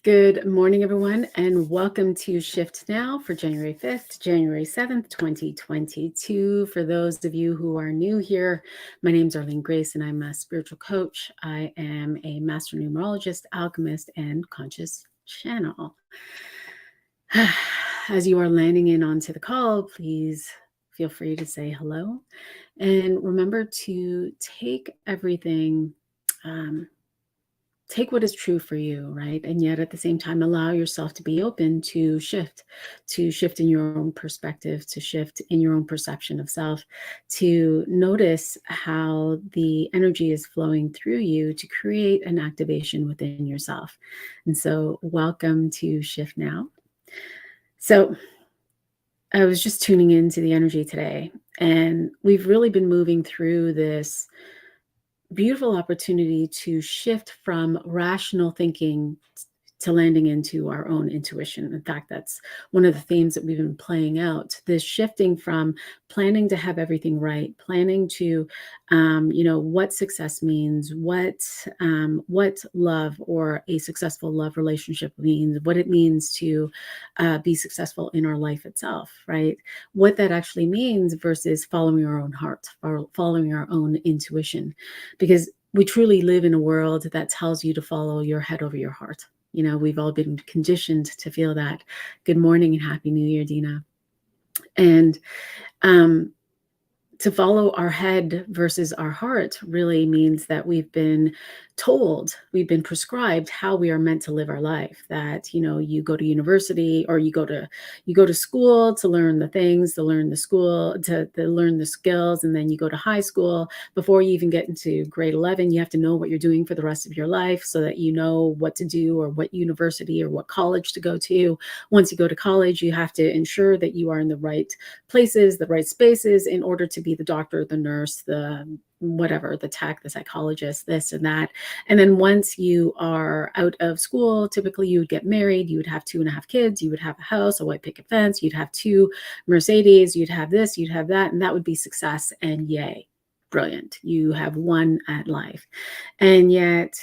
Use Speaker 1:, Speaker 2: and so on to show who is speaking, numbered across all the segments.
Speaker 1: Good morning, everyone, and welcome to Shift Now for January 5th, January 7th, 2022. For those of you who are new here, my name is Arlene Grace, and I'm a spiritual coach. I am a master numerologist, alchemist, and conscious channel. As you are landing in onto the call, please feel free to say hello. And remember to take everything take what is true for you, right? And yet at the same time, allow yourself to be open to shift in your own perspective, to shift in your own perception of self, to notice how the energy is flowing through you to create an activation within yourself. And so welcome to Shift Now. So I was just tuning into the energy today, and we've really been moving through this beautiful opportunity to shift from rational thinking to landing into our own intuition. In fact, that's one of the themes that we've been playing out, this shifting from planning to have everything right, planning to, what success means, what love or a successful love relationship means, what it means to be successful in our life itself, right? What that actually means versus following our own heart, or following our own intuition, because we truly live in a world that tells you to follow your head over your heart. We've all been conditioned to feel that. Good morning and Happy New Year, Dina. And to follow our head versus our heart really means that we've been told, we've been prescribed how we are meant to live our life. That, you go to university, or you go to school to learn the things, to learn the school, to learn the skills, and then you go to high school. Before you even get into grade 11, you have to know what you're doing for the rest of your life so that you know what to do, or what university or what college to go to. Once you go to college, you have to ensure that you are in the right places, the right spaces, in order to be the doctor, the nurse, the whatever, the tech, the psychologist, this and that. And then once you are out of school, typically you would get married, you would have 2.5 kids, you would have a house, a white picket fence, you'd have 2 Mercedes, you'd have this, you'd have that, and that would be success. And yay, brilliant. You have won at life. And yet,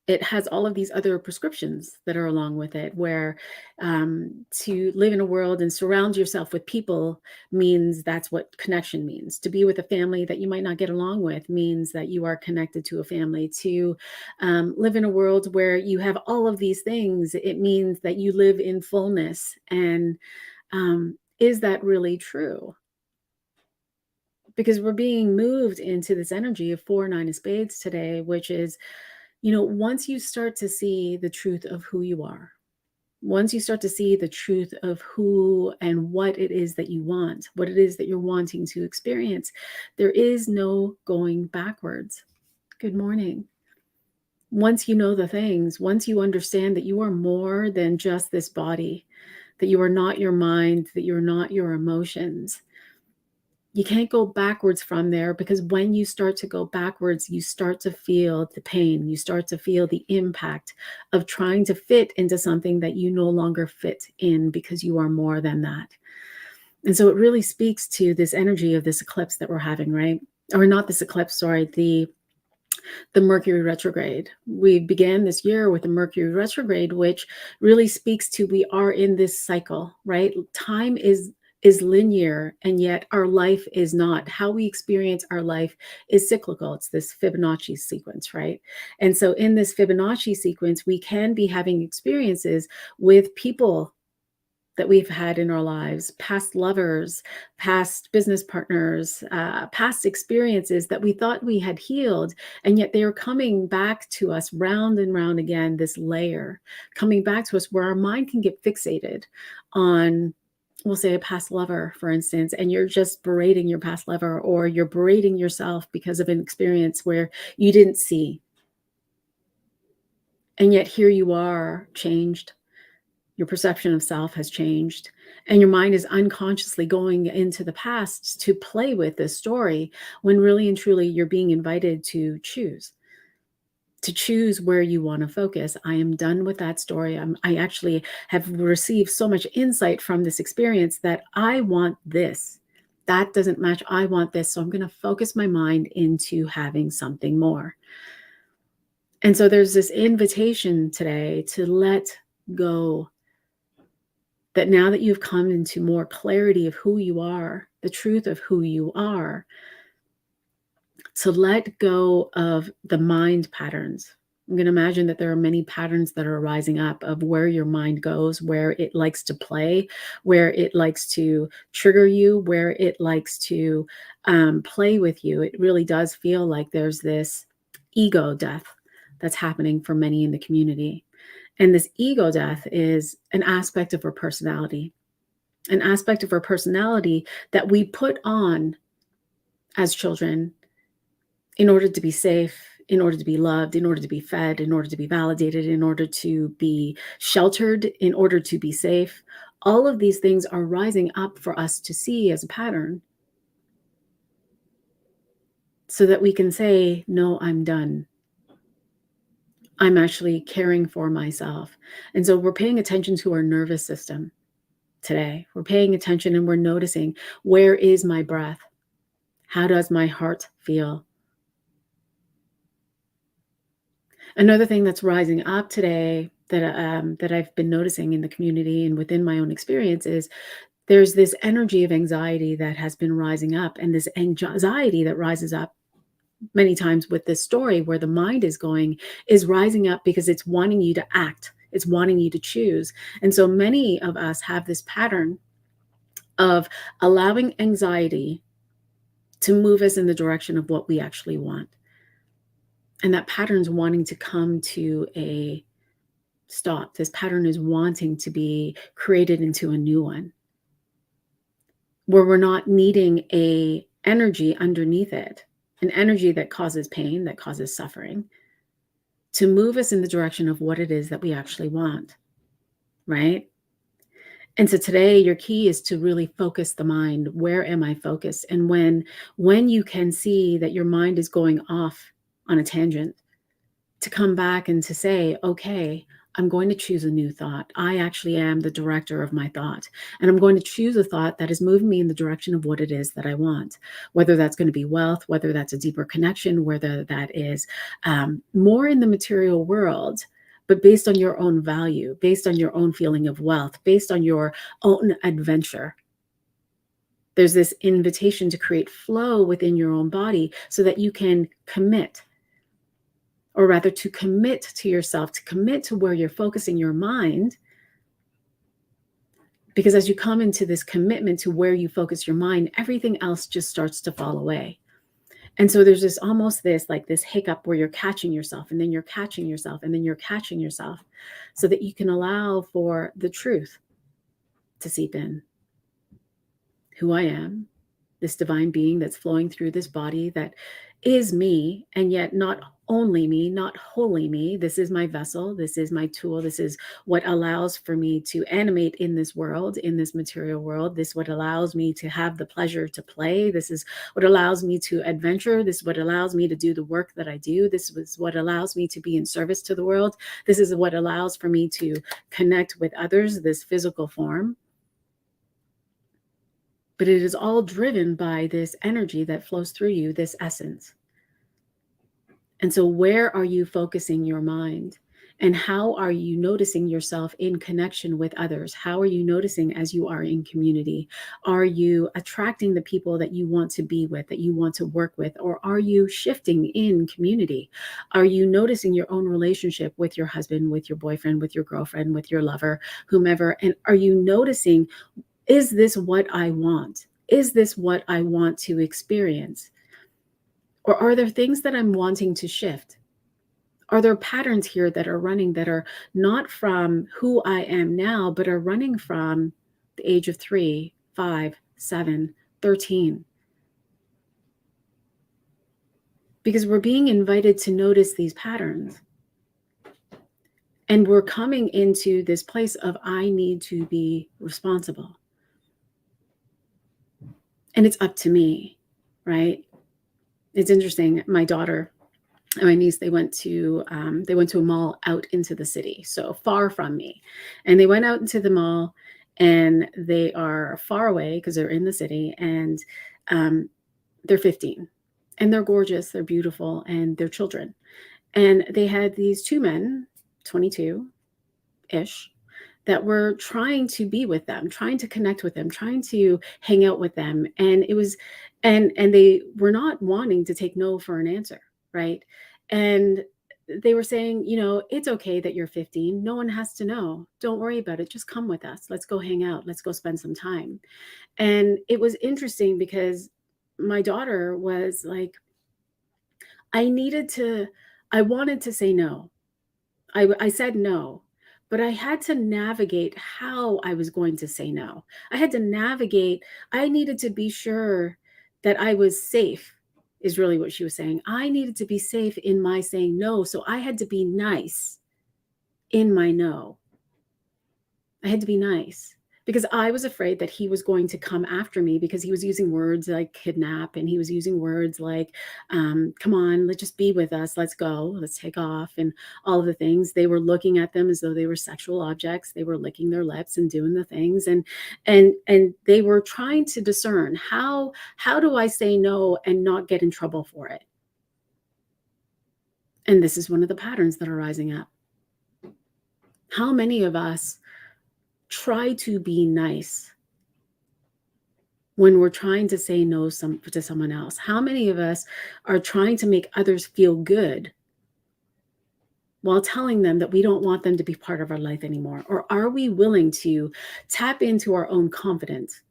Speaker 1: it has all of these other prescriptions that are along with it, where to live in a world and surround yourself with people means that's what connection means. To be with a family that you might not get along with means that you are connected to a family. To live in a world where you have all of these things, it means that you live in fullness. And is that really true? Because we're being moved into this energy of 4-9 of spades today, which is, once you start to see the truth of who you are, once you start to see the truth of who and what it is that you want, what it is that you're wanting to experience, there is no going backwards. Good morning. Once you know the things, once you understand that you are more than just this body, that you are not your mind, that you're not your emotions, you can't go backwards from there, because when you start to go backwards, you start to feel the pain. You start to feel the impact of trying to fit into something that you no longer fit in, because you are more than that. And so it really speaks to this energy of this eclipse that we're having, right? Or not this eclipse, sorry, the Mercury retrograde. We began this year with the Mercury retrograde, which really speaks to, we are in this cycle, right? Time is linear, and yet our life is not. How we experience our life is cyclical. It's this Fibonacci sequence, right? And so in this Fibonacci sequence, we can be having experiences with people that we've had in our lives, past lovers, past business partners, past experiences that we thought we had healed, and yet they are coming back to us round and round again, this layer coming back to us, where our mind can get fixated on, we'll say, a past lover, for instance, and you're just berating your past lover, or you're berating yourself because of an experience where you didn't see. And yet here you are, changed. Your perception of self has changed, and your mind is unconsciously going into the past to play with this story, when really and truly you're being invited to choose where you want to focus. I am done with that story. I actually have received so much insight from this experience that I want this. That doesn't match. I want this. So I'm going to focus my mind into having something more. And so there's this invitation today to let go, that now that you've come into more clarity of who you are, the truth of who you are, to let go of the mind patterns. I'm going to imagine that there are many patterns that are rising up of where your mind goes, where it likes to play, where it likes to trigger you, where it likes to play with you. It really does feel like there's this ego death that's happening for many in the community. And this ego death is an aspect of our personality, an aspect of our personality that we put on as children in order to be safe, in order to be loved, in order to be fed, in order to be validated, in order to be sheltered, in order to be safe. All of these things are rising up for us to see as a pattern so that we can say, no, I'm done. I'm actually caring for myself. And so we're paying attention to our nervous system today. We're paying attention and we're noticing, where is my breath? How does my heart feel? Another thing that's rising up today that I've been noticing in the community and within my own experience is there's this energy of anxiety that has been rising up, and this anxiety that rises up many times with this story where the mind is going is rising up because it's wanting you to act. It's wanting you to choose. And so many of us have this pattern of allowing anxiety to move us in the direction of what we actually want. And that pattern's wanting to come to a stop. This pattern is wanting to be created into a new one where we're not needing a energy underneath it, an energy that causes pain, that causes suffering, to move us in the direction of what it is that we actually want, right? And so today your key is to really focus the mind. Where am I focused? And when you can see that your mind is going off on a tangent, to come back and to say, okay, I'm going to choose a new thought. I actually am the director of my thought. And I'm going to choose a thought that is moving me in the direction of what it is that I want, whether that's going to be wealth, whether that's a deeper connection, whether that is more in the material world, but based on your own value, based on your own feeling of wealth, based on your own adventure. There's this invitation to create flow within your own body so that you can commit, or rather to commit to yourself, to commit to where you're focusing your mind. Because as you come into this commitment to where you focus your mind, everything else just starts to fall away. And so there's this almost this like this hiccup where you're catching yourself, and then you're catching yourself, and then you're catching yourself, so that you can allow for the truth to seep in. Who I am, this divine being that's flowing through this body that is me, and yet not only me, not wholly me. This is my vessel. This is my tool. This is what allows for me to animate in this world, in this material world. This is what allows me to have the pleasure to play. This is what allows me to adventure. This is what allows me to do the work that I do. This is what allows me to be in service to the world. This is what allows for me to connect with others, this physical form. But it is all driven by this energy that flows through you, this essence. And so where are you focusing your mind? And how are you noticing yourself in connection with others? How are you noticing as you are in community? Are you attracting the people that you want to be with, that you want to work with? Or are you shifting in community? Are you noticing your own relationship with your husband, with your boyfriend, with your girlfriend, with your lover, whomever? And are you noticing, is this what I want? Is this what I want to experience? Or are there things that I'm wanting to shift? Are there patterns here that are running that are not from who I am now, but are running from the age of 3, 5, 7, 13? Because we're being invited to notice these patterns. And we're coming into this place of, I need to be responsible. And it's up to me, right? It's interesting. My daughter and my niece, they went to a mall out into the city, so far from me. And they went out into the mall, and they are far away because they're in the city, and they're 15, and they're gorgeous, they're beautiful, and they're children. And they had these two men, 22-ish, that were trying to be with them, trying to connect with them, trying to hang out with them. And it was, and they were not wanting to take no for an answer, right? And they were saying, it's okay that you're 15. No one has to know. Don't worry about it. Just come with us. Let's go hang out. Let's go spend some time. And it was interesting because my daughter was like, I wanted to say no. I said no, but I had to navigate how I was going to say no. I needed to be sure that I was safe, is really what she was saying. I needed to be safe in my saying no. So I had to be nice in my no. I had to be nice because I was afraid that he was going to come after me because he was using words like kidnap, and he was using words like, come on, let's just be with us. Let's go. Let's take off. And all of the things. They were looking at them as though they were sexual objects. They were licking their lips and doing the things. And they were trying to discern how do I say no and not get in trouble for it? And this is one of the patterns that are rising up. How many of us try to be nice when we're trying to say no to someone else? How many of us are trying to make others feel good while telling them that we don't want them to be part of our life anymore? Or are we willing to tap into our own confidence,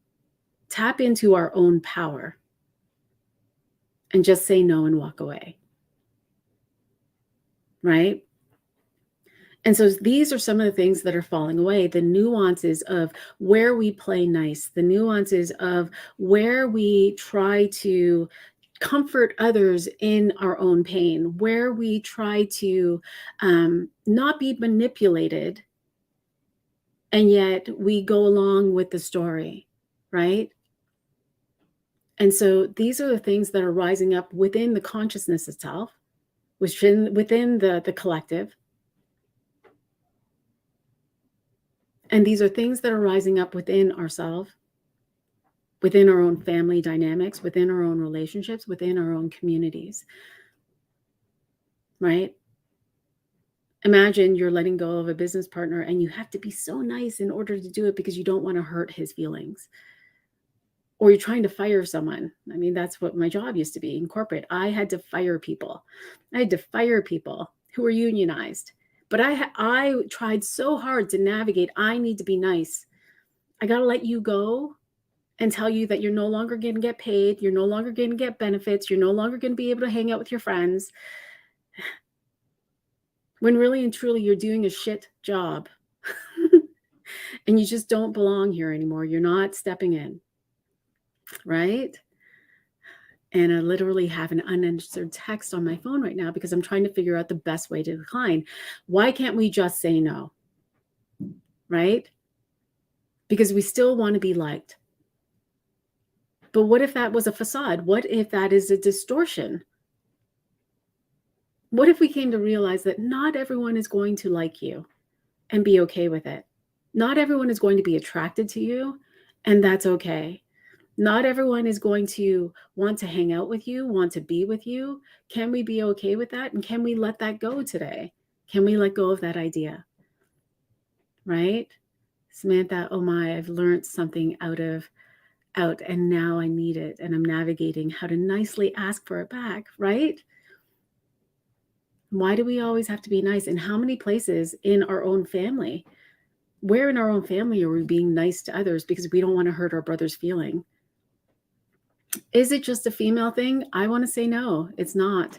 Speaker 1: tap into our own power, and just say no and walk away? Right? And so these are some of the things that are falling away, the nuances of where we play nice, the nuances of where we try to comfort others in our own pain, where we try to not be manipulated, and yet we go along with the story, right? And so these are the things that are rising up within the consciousness itself, within the collective. And these are things that are rising up within ourselves, within our own family dynamics, within our own relationships, within our own communities, right? Imagine you're letting go of a business partner and you have to be so nice in order to do it because you don't want to hurt his feelings. Or you're trying to fire someone. I mean, that's what my job used to be in corporate. I had to fire people. I had to fire people who were unionized. But I tried so hard to navigate. I need to be nice. I got to let you go and tell you that you're no longer going to get paid. You're no longer going to get benefits. You're no longer going to be able to hang out with your friends. When really and truly you're doing a shit job and you just don't belong here anymore. You're not stepping in, right? And I literally have an unanswered text on my phone right now because I'm trying to figure out the best way to decline. Why can't we just say no? Right? Because we still want to be liked. But what if that was a facade? What if that is a distortion? What if we came to realize that not everyone is going to like you and be okay with it? Not everyone is going to be attracted to you, and that's okay. Not everyone is going to want to hang out with you, want to be with you. Can we be okay with that? And can we let that go today? Can we let go of that idea? Right? Samantha, oh my, I've learned something out, and now I need it. And I'm navigating how to nicely ask for it back, right? Why do we always have to be nice? And how many places in our own family, where in our own family are we being nice to others because we don't want to hurt our brother's feeling? Is it just a female thing? I want to say no, it's not.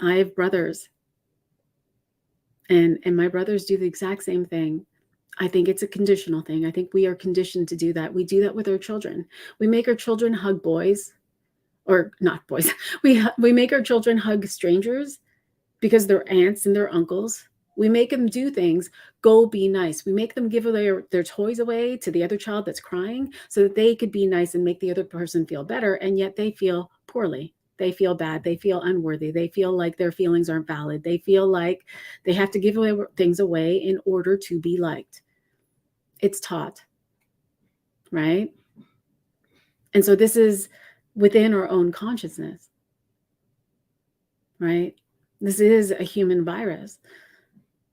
Speaker 1: I have brothers, and my brothers do the exact same thing. I think it's a conditional thing. I think we are conditioned to do that. We do that with our children. We make our children hug boys, or not boys. We make our children hug strangers because they're aunts and their uncles. We make them do things, go be nice. We make them give their toys away to the other child that's crying so that they could be nice and make the other person feel better. And yet they feel poorly. They feel bad. They feel unworthy. They feel like their feelings aren't valid. They feel like they have to give things away in order to be liked. It's taught, right? And so this is within our own consciousness, right? This is a human virus.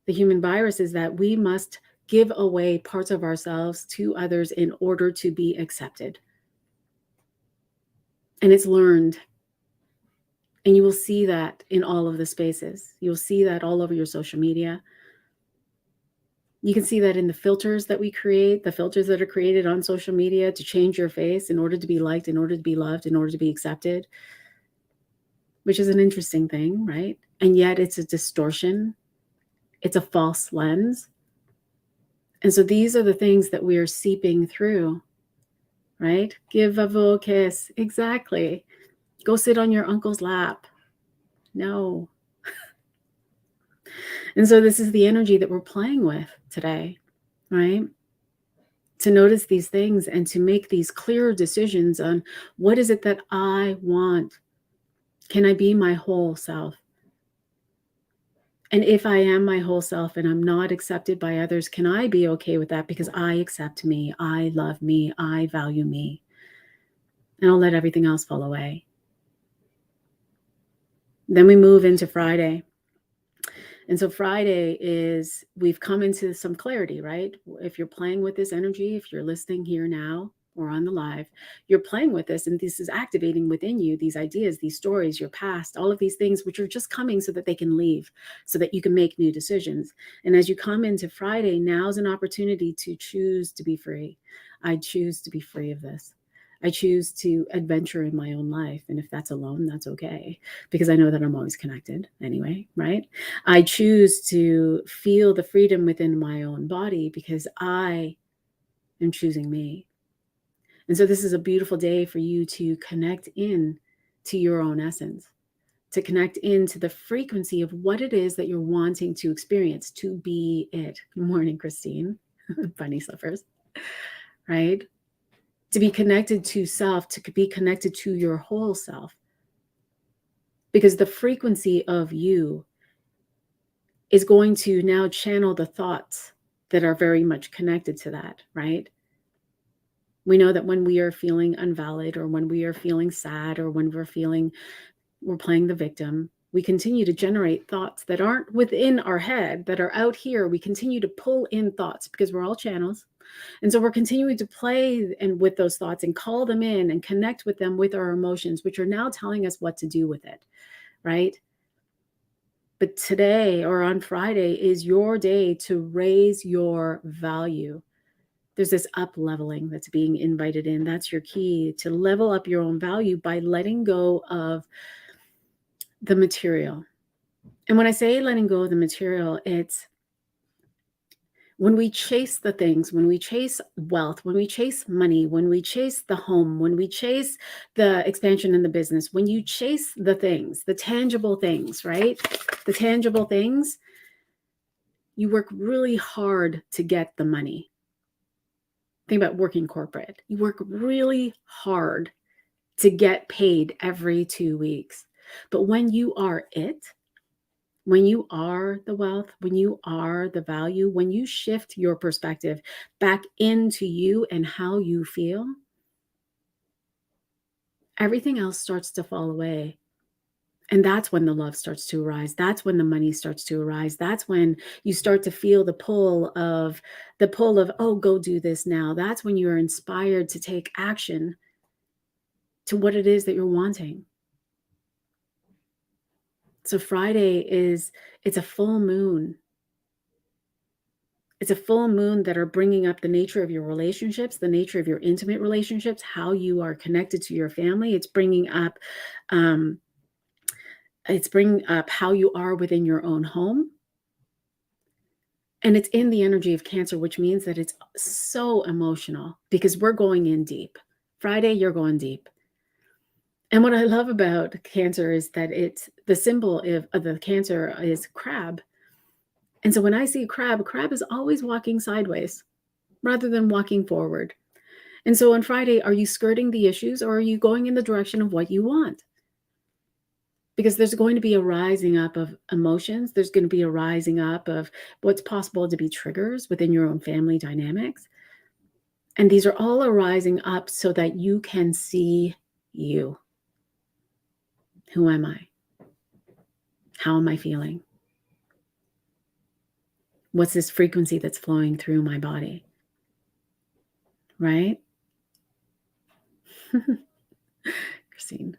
Speaker 1: The human virus is that we must give away parts of ourselves to others in order to be accepted. And it's learned. And you will see that in all of the spaces. You'll see that all over your social media. You can see that in the filters that we create, the filters that are created on social media to change your face in order to be liked, in order to be loved, in order to be accepted, which is an interesting thing, right? And yet it's a distortion. It's a false lens. And so these are the things that we are seeping through, right? Give a full kiss. Exactly. Go sit on your uncle's lap. No. And so this is the energy that we're playing with today, right? To notice these things and to make these clear decisions on what is it that I want? Can I be my whole self? And if I am my whole self and I'm not accepted by others, can I be okay with that? Because I accept me, I love me, I value me, and I'll let everything else fall away. Then we move into Friday. And so Friday is, we've come into some clarity, right? If you're playing with this energy, if you're listening here now or on the live, you're playing with this, and this is activating within you these ideas, these stories, your past, all of these things which are just coming so that they can leave, so that you can make new decisions. And as you come into Friday, now's an opportunity to choose to be free. I choose to be free of this. I choose to adventure in my own life. And if that's alone, that's okay, because I know that I'm always connected anyway, right? I choose to feel the freedom within my own body because I am choosing me. And so this is a beautiful day for you to connect in to your own essence, to connect into the frequency of what it is that you're wanting to experience, to be it. Good morning, Christine. Bunny slippers, right? To be connected to self, to be connected to your whole self. Because the frequency of you is going to now channel the thoughts that are very much connected to that, right? We know that when we are feeling unvalid, or when we are feeling sad, or when we're playing the victim, we continue to generate thoughts that aren't within our head, that are out here. We continue to pull in thoughts because we're all channels. And so we're continuing to play and with those thoughts and call them in and connect with them with our emotions, which are now telling us what to do with it, right? But today, or on Friday, is your day to raise your value. There's this up leveling that's being invited in. That's your key to level up your own value by letting go of the material. And when I say letting go of the material, it's when we chase the things, when we chase wealth, when we chase money, when we chase the home, when we chase the expansion in the business, when you chase the things, the tangible things, right? The tangible things, you work really hard to get the money. Think about working corporate. You work really hard to get paid every 2 weeks. But when you are it, when you are the wealth, when you are the value, when you shift your perspective back into you and how you feel, everything else starts to fall away. And that's when the love starts to arise. That's when the money starts to arise. That's when you start to feel the pull of, oh, go do this now. That's when you're inspired to take action to what it is that you're wanting. So Friday it's a full moon. It's a full moon that are bringing up the nature of your relationships, the nature of your intimate relationships, how you are connected to your family. Um, it's bringing up how you are within your own home. And it's in the energy of Cancer, which means that it's so emotional because we're going in deep. Friday, you're going deep. And what I love about Cancer is that it's the symbol of the Cancer is crab. And so when I see a crab is always walking sideways rather than walking forward. And so on Friday, are you skirting the issues, or are you going in the direction of what you want? Because there's going to be a rising up of emotions. There's going to be a rising up of what's possible to be triggers within your own family dynamics. And these are all arising up so that you can see you. Who am I? How am I feeling? What's this frequency that's flowing through my body? Right? Christine.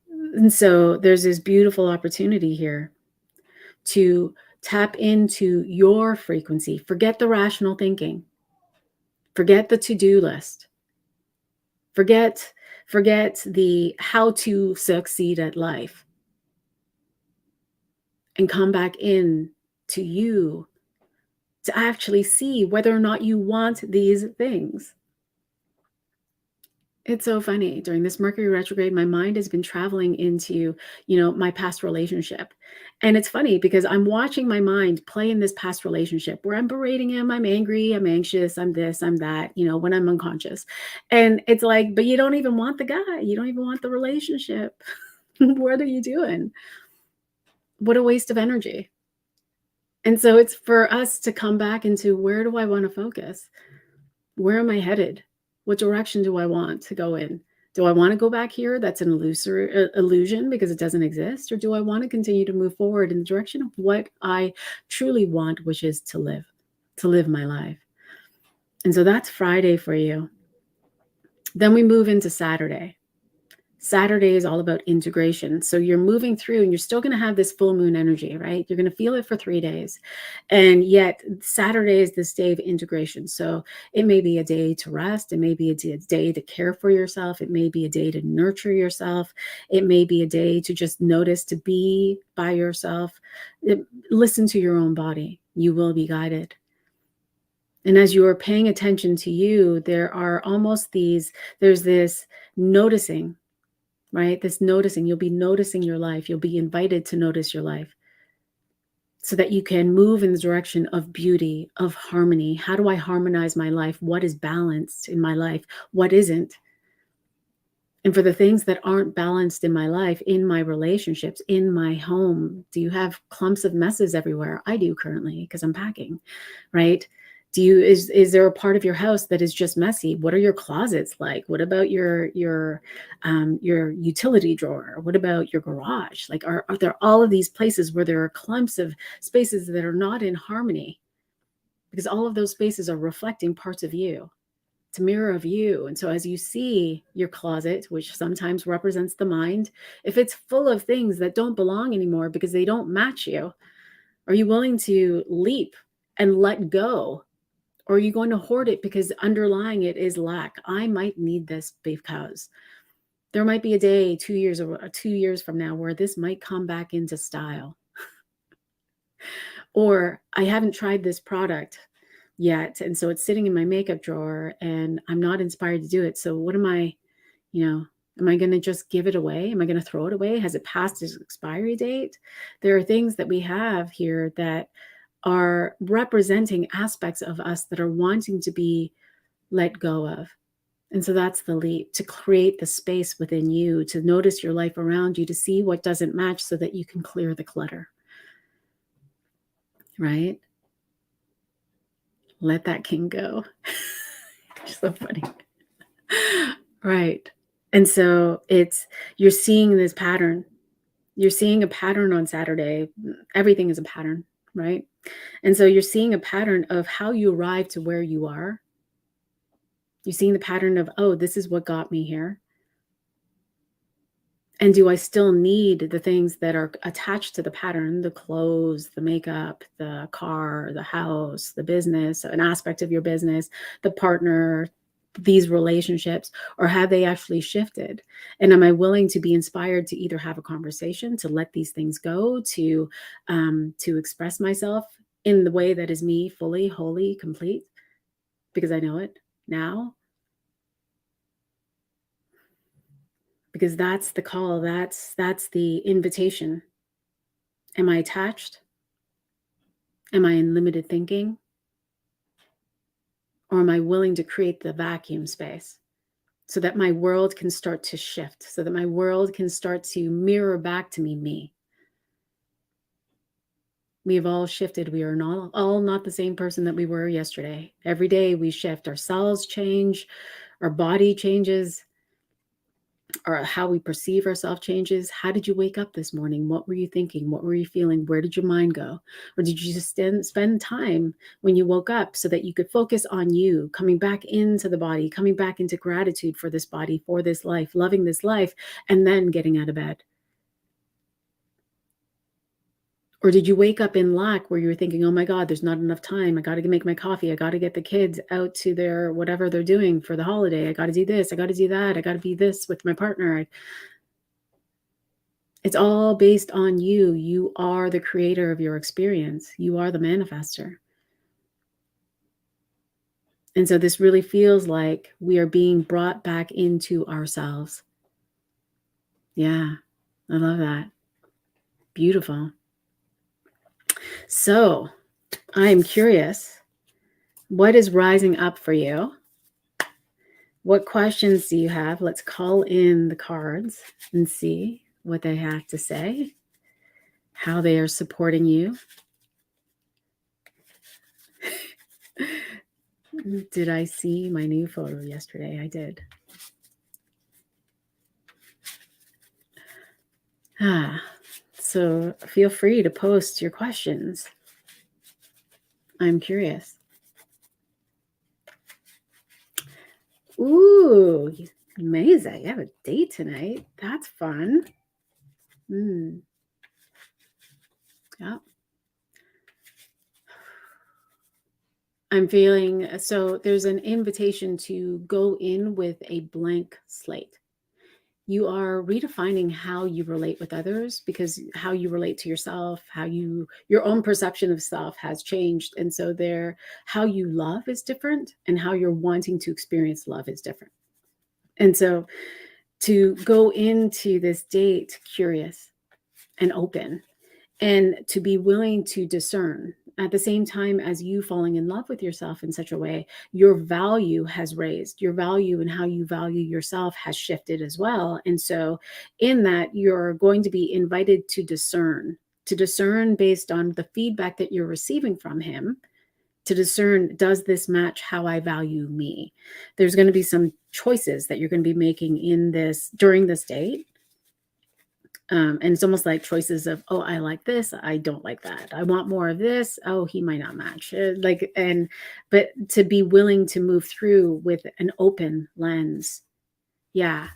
Speaker 1: And so there's this beautiful opportunity here to tap into your frequency. Forget the rational thinking. Forget the to-do list. Forget the how to succeed at life, and come back in to you to actually see whether or not you want these things. It's so funny. During this Mercury retrograde, my mind has been traveling into, my past relationship. And it's funny because I'm watching my mind play in this past relationship where I'm berating him, I'm angry, I'm anxious, I'm this, I'm that, when I'm unconscious. And it's like, but you don't even want the guy. You don't even want the relationship. What are you doing? What a waste of energy. And so it's for us to come back into, where do I want to focus? Where am I headed? What direction do I want to go in? Do I want to go back here? That's an illusion because it doesn't exist. Or do I want to continue to move forward in the direction of what I truly want, which is to live my life? And so that's Friday for you. Then we move into Saturday. Saturday is all about integration. So you're moving through and you're still going to have this full moon energy, right? You're going to feel it for 3 days. And yet Saturday is this day of integration. So it may be a day to rest. It may be a day to care for yourself. It may be a day to nurture yourself. It may be a day to just notice, to be by yourself. Listen to your own body. You will be guided. And as you are paying attention to you, there's this noticing, right? This noticing, you'll be noticing your life. You'll be invited to notice your life so that you can move in the direction of beauty, of harmony. How do I harmonize my life? What is balanced in my life? What isn't? And for the things that aren't balanced in my life, in my relationships, in my home, do you have clumps of messes everywhere? I do currently because I'm packing, right? Is there a part of your house that is just messy? What are your closets like? What about your utility drawer? What about your garage? Like, are there all of these places where there are clumps of spaces that are not in harmony? Because all of those spaces are reflecting parts of you. It's a mirror of you. And so as you see your closet, which sometimes represents the mind, if it's full of things that don't belong anymore because they don't match you, are you willing to leap and let go? Or are you going to hoard it because underlying it is lack? I might need this because there might be a day 2 years or 2 years from now where this might come back into style. Or I haven't tried this product yet, and so it's sitting in my makeup drawer and I'm not inspired to do it. So what am I going to just give it away? Am I going to throw it away? Has it passed its expiry date? There are things that we have here that are representing aspects of us that are wanting to be let go of. And so that's the leap, to create the space within you, to notice your life around you, to see what doesn't match so that you can clear the clutter. Right? Let that king go. So funny. Right. And so you're seeing this pattern. You're seeing a pattern on Saturday. Everything is a pattern, right? And so you're seeing a pattern of how you arrive to where you are. You're seeing the pattern of, oh, this is what got me here. And do I still need the things that are attached to the pattern, the clothes, the makeup, the car, the house, the business, an aspect of your business, the partner, these relationships, or have they actually shifted? And am I willing to be inspired to either have a conversation, to let these things go, to express myself in the way that is me, fully, wholly, complete, because I know it now? Because that's the call, that's the invitation. Am I attached? Am I in limited thinking? Or am I willing to create the vacuum space so that my world can start to shift, so that my world can start to mirror back to me? We have all shifted. We are all not the same person that we were yesterday. Every day we shift. Our cells change, our body changes. or how we perceive ourselves changes. How did you wake up this morning? What were you thinking? What were you feeling? Where did your mind go? Or did you just spend time when you woke up so that you could focus on you, coming back into the body, coming back into gratitude for this body, for this life, loving this life, and then getting out of bed? Or did you wake up in lack where you were thinking, oh my God, there's not enough time. I got to make my coffee. I got to get the kids out to their whatever they're doing for the holiday. I got to do this. I got to do that. I got to be this with my partner. It's all based on you. You are the creator of your experience. You are the manifester. And so this really feels like we are being brought back into ourselves. Yeah, I love that. Beautiful. So I'm curious, what is rising up for you? What questions do you have? Let's call in the cards and see what they have to say, how they are supporting you. Did I see my new photo yesterday? I did. So feel free to post your questions. I'm curious. Ooh, amazing. You have a date tonight. That's fun. Yeah. I'm feeling, so there's an invitation to go in with a blank slate. You are redefining how you relate with others, because how you relate to yourself, your own perception of self has changed. And so how you love is different, and how you're wanting to experience love is different. And so to go into this date curious and open, and to be willing to discern at the same time as you falling in love with yourself in such a way, your value has raised. Your value and how you value yourself has shifted as well. And so in that, you're going to be invited to discern based on the feedback that you're receiving from him, to discern, does this match how I value me? There's going to be some choices that you're going to be making during this date. And it's almost like choices of, oh, I like this, I don't like that. I want more of this. Oh, he might not match. But to be willing to move through with an open lens. Yeah.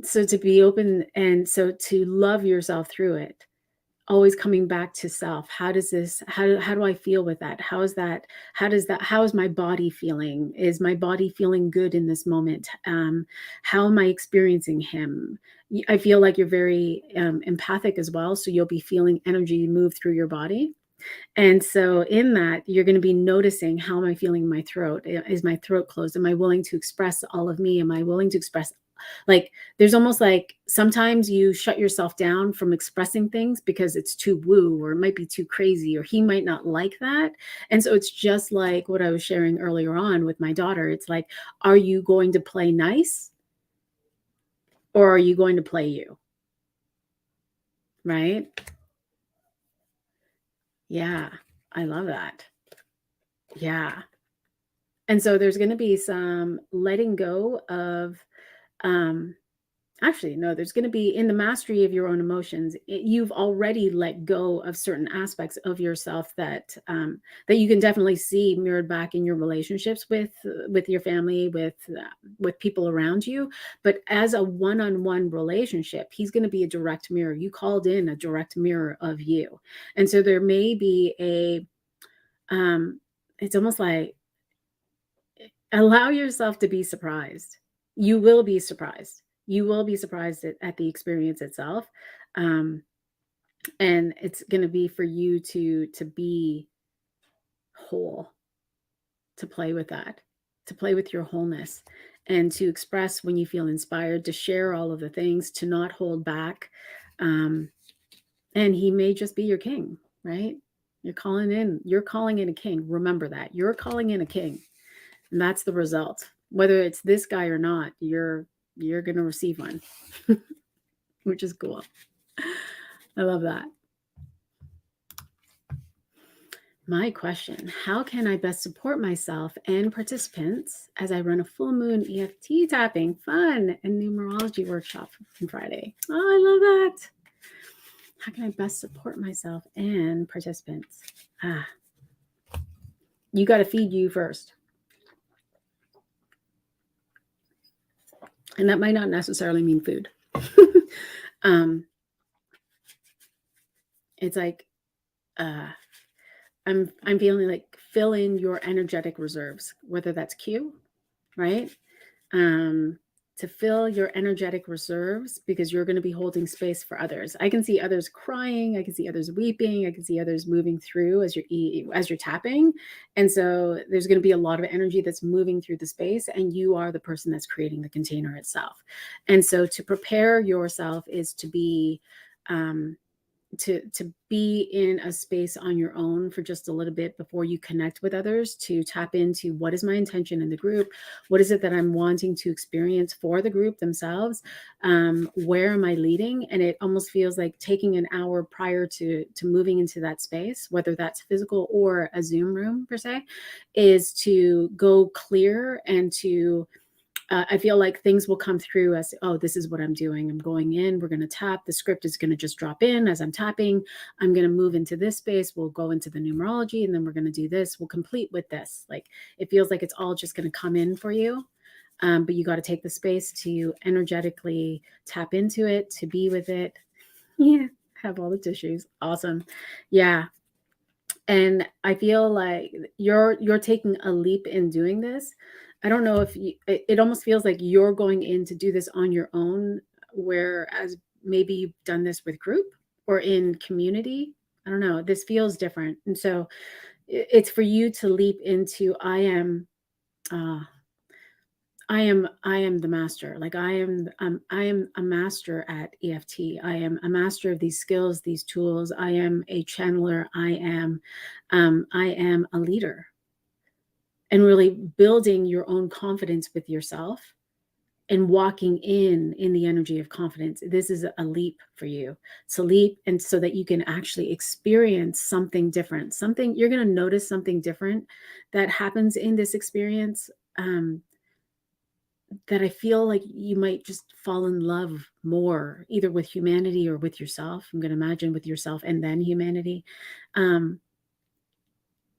Speaker 1: So to be open, and so to love yourself through it. Always coming back to self. How do I feel with that? How is my body feeling? Is my body feeling good in this moment? How am I experiencing him? I feel like you're very empathic as well. So you'll be feeling energy move through your body. And so in that, you're going to be noticing, how am I feeling in my throat? Is my throat closed? Am I willing to express all of me? Am I willing to express, like, there's almost like sometimes you shut yourself down from expressing things because it's too woo, or it might be too crazy, or he might not like that. And so it's just like what I was sharing earlier on with my daughter. It's like, are you going to play nice, or are you going to play you? Right? Yeah, I love that. Yeah. And so there's going to be some letting go of, actually, no, there's going to be, in the mastery of your own emotions, you've already let go of certain aspects of yourself that you can definitely see mirrored back in your relationships with your family, with people around you. But as a one-on-one relationship, he's going to be a direct mirror. You called in a direct mirror of you. And so there may be it's almost like, allow yourself to be surprised. You will be surprised. You will be surprised at the experience itself. And it's going to be for you to be whole, to play with that, to play with your wholeness, and to express when you feel inspired, to share all of the things, to not hold back. And he may just be your king, right? You're calling in a king. Remember that. You're calling in a king. And that's the result. Whether it's this guy or not, you're going to receive one, which is cool. I love that. My question, how can I best support myself and participants as I run a full moon EFT tapping, fun, and numerology workshop on Friday? Oh, I love that. How can I best support myself and participants? You got to feed you first. And that might not necessarily mean food. It's like, I'm feeling like fill in your energetic reserves, whether that's Q, right? To fill your energetic reserves because you're going to be holding space for others. I can see others crying, I can see others weeping, I can see others moving through as you're tapping. And so there's going to be a lot of energy that's moving through the space, and you are the person that's creating the container itself. And so to prepare yourself is to be to be in a space on your own for just a little bit before you connect with others, to tap into what is my intention in the group, what is it that I'm wanting to experience for the group themselves, where am I leading. And it almost feels like taking an hour prior to moving into that space, whether that's physical or a Zoom room per se, is to go clear and to I feel like things will come through as, oh, this is what I'm doing. I'm going in, we're going to tap. The script is going to just drop in as I'm tapping. I'm going to move into this space. We'll go into the numerology, and then we're going to do this. We'll complete with this. Like, it feels like it's all just going to come in for you. But you got to take the space to energetically tap into it, to be with it. Yeah, have all the tissues. Awesome. Yeah. And I feel like you're taking a leap in doing this. I don't know if it almost feels like you're going in to do this on your own, whereas maybe you've done this with group or in community. I don't know. This feels different. And so it's for you to leap into uh, I am the master. Like I am a master at EFT. I am a master of these skills, these tools. I am a channeler. I am a leader. And really building your own confidence with yourself and walking in the energy of confidence. This is a leap for you. It's a leap, and so that you can actually experience something different. Something you're going to notice something different that happens in this experience. That I feel like you might just fall in love more, either with humanity or with yourself. I'm going to imagine with yourself and then humanity.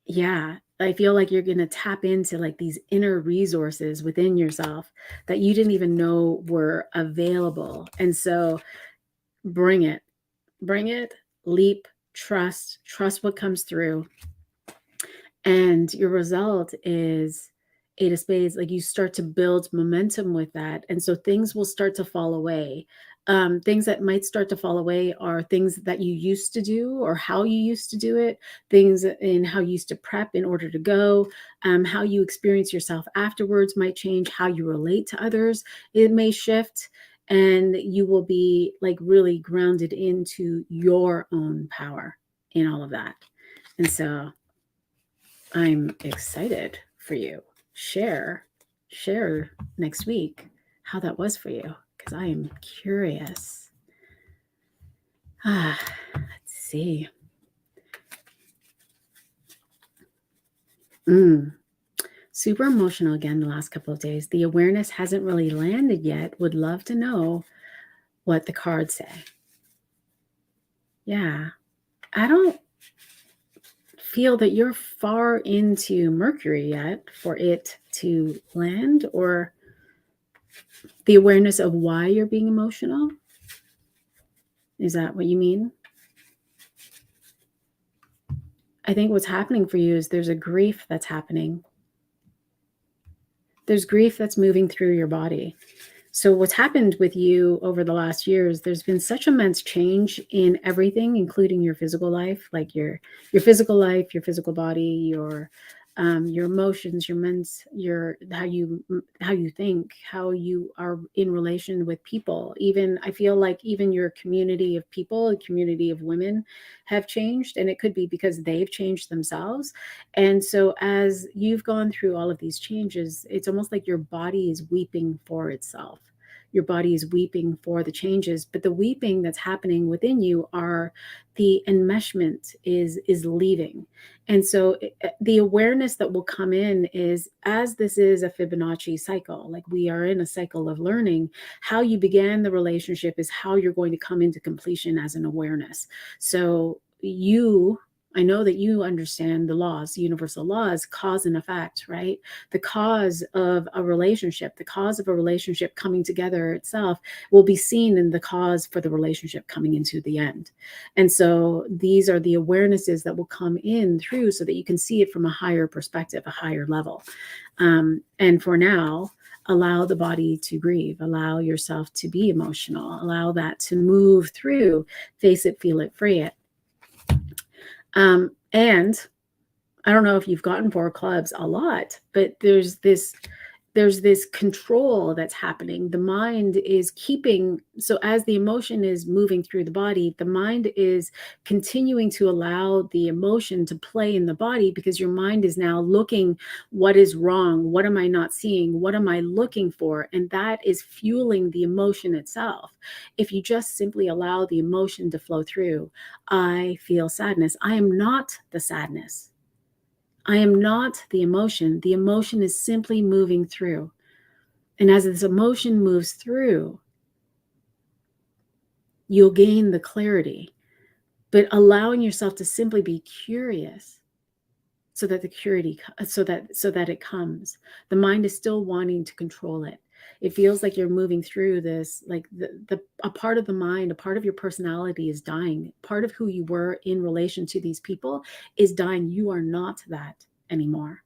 Speaker 1: Yeah, I feel like you're going to tap into like these inner resources within yourself that you didn't even know were available. And so bring it, leap, trust what comes through. And your result is Eight of Spades. Like, you start to build momentum with that. And so things will start to fall away. Things that might start to fall away are things that you used to do or how you used to do it, things in how you used to prep in order to go, how you experience yourself afterwards might change, how you relate to others, it may shift. And you will be like really grounded into your own power in all of that. And so I'm excited for you. Share next week how that was for you, because I am curious. Let's see. Super emotional again the last couple of days. The awareness hasn't really landed yet. Would love to know what the cards say. Yeah. I don't feel that you're far into Mercury yet for it to land, or the awareness of why you're being emotional. Is that what you mean? I think what's happening for you is there's a grief that's happening. There's grief that's moving through your body. So what's happened with you over the last years, there's been such immense change in everything, including your physical life, like your physical life, your physical body, your emotions, your how you think, how you are in relation with people. Even I feel like even your community of people, a community of women, have changed, and it could be because they've changed themselves. And so as you've gone through all of these changes, it's almost like your body is weeping for itself. your body is weeping for the changes, but the weeping that's happening within you are the enmeshment is leaving. And so the awareness that will come in is, as this is a Fibonacci cycle, like we are in a cycle of learning, how you began the relationship is how you're going to come into completion as an awareness. So I know that you understand the laws, the universal laws, cause and effect, right? The cause of a relationship coming together itself will be seen in the cause for the relationship coming into the end. And so these are the awarenesses that will come in through so that you can see it from a higher perspective, a higher level. And for now, allow the body to grieve, allow yourself to be emotional, allow that to move through, face it, feel it, free it. And I don't know if you've gotten 4 clubs a lot, but there's this control that's happening. The mind is so as the emotion is moving through the body, the mind is continuing to allow the emotion to play in the body, because your mind is now looking, what is wrong? What am I not seeing? What am I looking for? And that is fueling the emotion itself. If you just simply allow the emotion to flow through, I feel sadness. I am not the sadness. I am not the emotion. The emotion is simply moving through. And as this emotion moves through, you'll gain the clarity. But allowing yourself to simply be curious so that it comes. The mind is still wanting to control it. It feels like you're moving through this, like a part of the mind, a part of your personality is dying. Part of who you were in relation to these people is dying. You are not that anymore.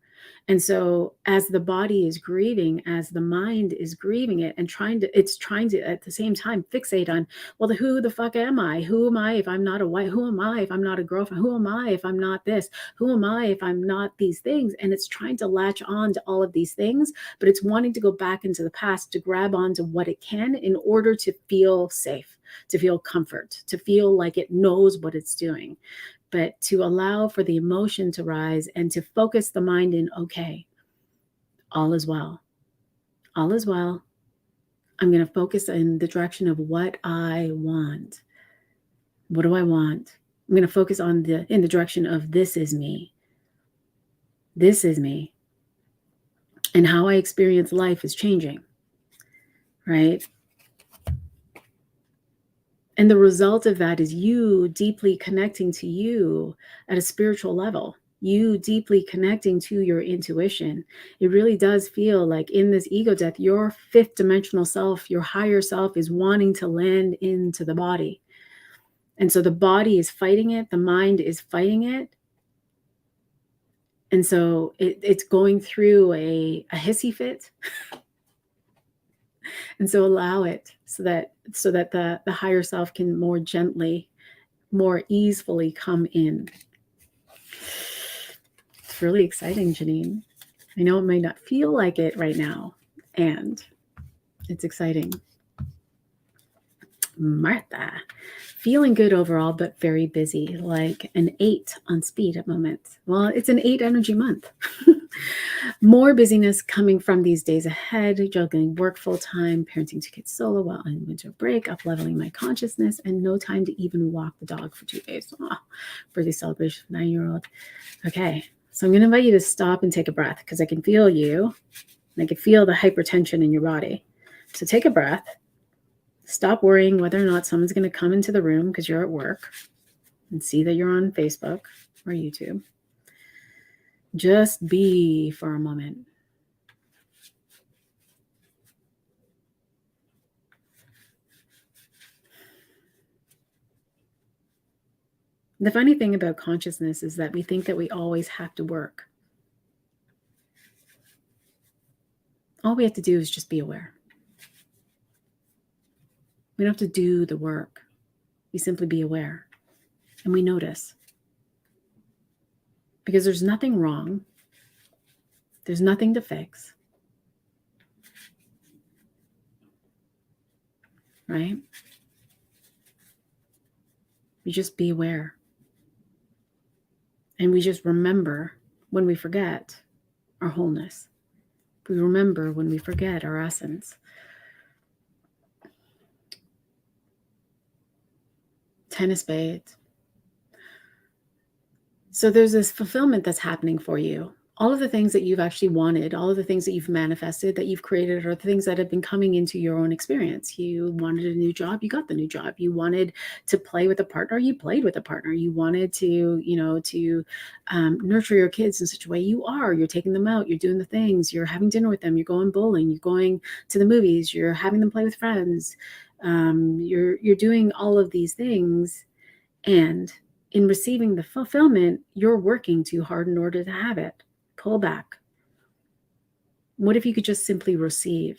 Speaker 1: And so as the body is grieving, as the mind is grieving it and it's trying to at the same time fixate on, well, who the fuck am I? Who am I if I'm not a wife? Who am I if I'm not a girlfriend? Who am I if I'm not this? Who am I if I'm not these things? And it's trying to latch on to all of these things, but it's wanting to go back into the past to grab onto what it can in order to feel safe, to feel comfort, to feel like it knows what it's doing. But to allow for the emotion to rise and to focus the mind in, okay, all is well. All is well. I'm going to focus in the direction of what I want. What do I want? I'm going to focus in the direction of this is me. This is me. And how I experience life is changing, right? And the result of that is you deeply connecting to you at a spiritual level, you deeply connecting to your intuition. It really does feel like in this ego death, your 5th dimensional self, your higher self, is wanting to land into the body. And so the body is fighting it, the mind is fighting it. And so it's going through a hissy fit. And so allow it so that the higher self can more gently, more easily come in. It's really exciting, Janine. I know it might not feel like it right now, and it's exciting. Martha, feeling good overall, but very busy, like an 8 on speed at moments. Well, it's an 8 energy month. More busyness coming from these days ahead, juggling work full-time, parenting 2 kids solo while on winter break, up-leveling my consciousness, and no time to even walk the dog for 2 days. Oh, birthday celebration for 9-year-old. Okay, so I'm going to invite you to stop and take a breath, because I can feel you. I can feel the hypertension in your body. So take a breath. Stop worrying whether or not someone's going to come into the room because you're at work and see that you're on Facebook or YouTube. Just be for a moment. The funny thing about consciousness is that we think that we always have to work. All we have to do is just be aware. We don't have to do the work. We simply be aware and we notice. Because there's nothing wrong. There's nothing to fix. Right? We just be aware. And we just remember when we forget our wholeness. We remember when we forget our essence. Ten of Spades. So there's this fulfillment that's happening for you. All of the things that you've actually wanted, all of the things that you've manifested, that you've created, are the things that have been coming into your own experience. You wanted a new job, you got the new job. You wanted to play with a partner, you played with a partner. You wanted to, nurture your kids in such a way. You're taking them out, you're doing the things, you're having dinner with them, you're going bowling, you're going to the movies, you're having them play with friends. You're doing all of these things, and in receiving the fulfillment, you're working too hard in order to have it. Pull back. What if you could just simply receive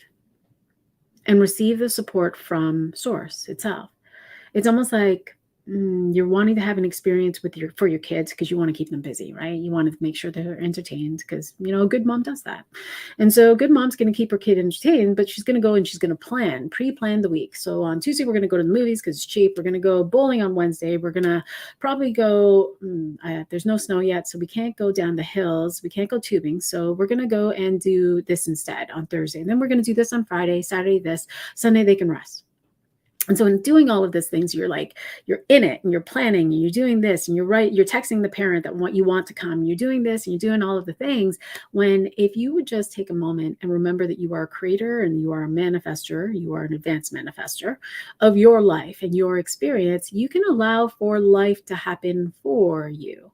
Speaker 1: and receive the support from Source itself? It's almost like you're wanting to have an experience for your kids because you want to keep them busy, right? You want to make sure they're entertained because, a good mom does that. And so a good mom's going to keep her kid entertained, but she's going to go and she's going to pre-plan the week. So on Tuesday, we're going to go to the movies because it's cheap. We're going to go bowling on Wednesday. We're going to probably go, there's no snow yet, so we can't go down the hills. We can't go tubing. So we're going to go and do this instead on Thursday. And then we're going to do this on Friday, Saturday, this, Sunday, they can rest. And so in doing all of these things, you're in it and you're planning and you're doing this and you're texting the parent that you want to come. You're doing this and you're doing all of the things, when if you would just take a moment and remember that you are a creator and you are a manifester, you are an advanced manifester of your life and your experience, you can allow for life to happen for you,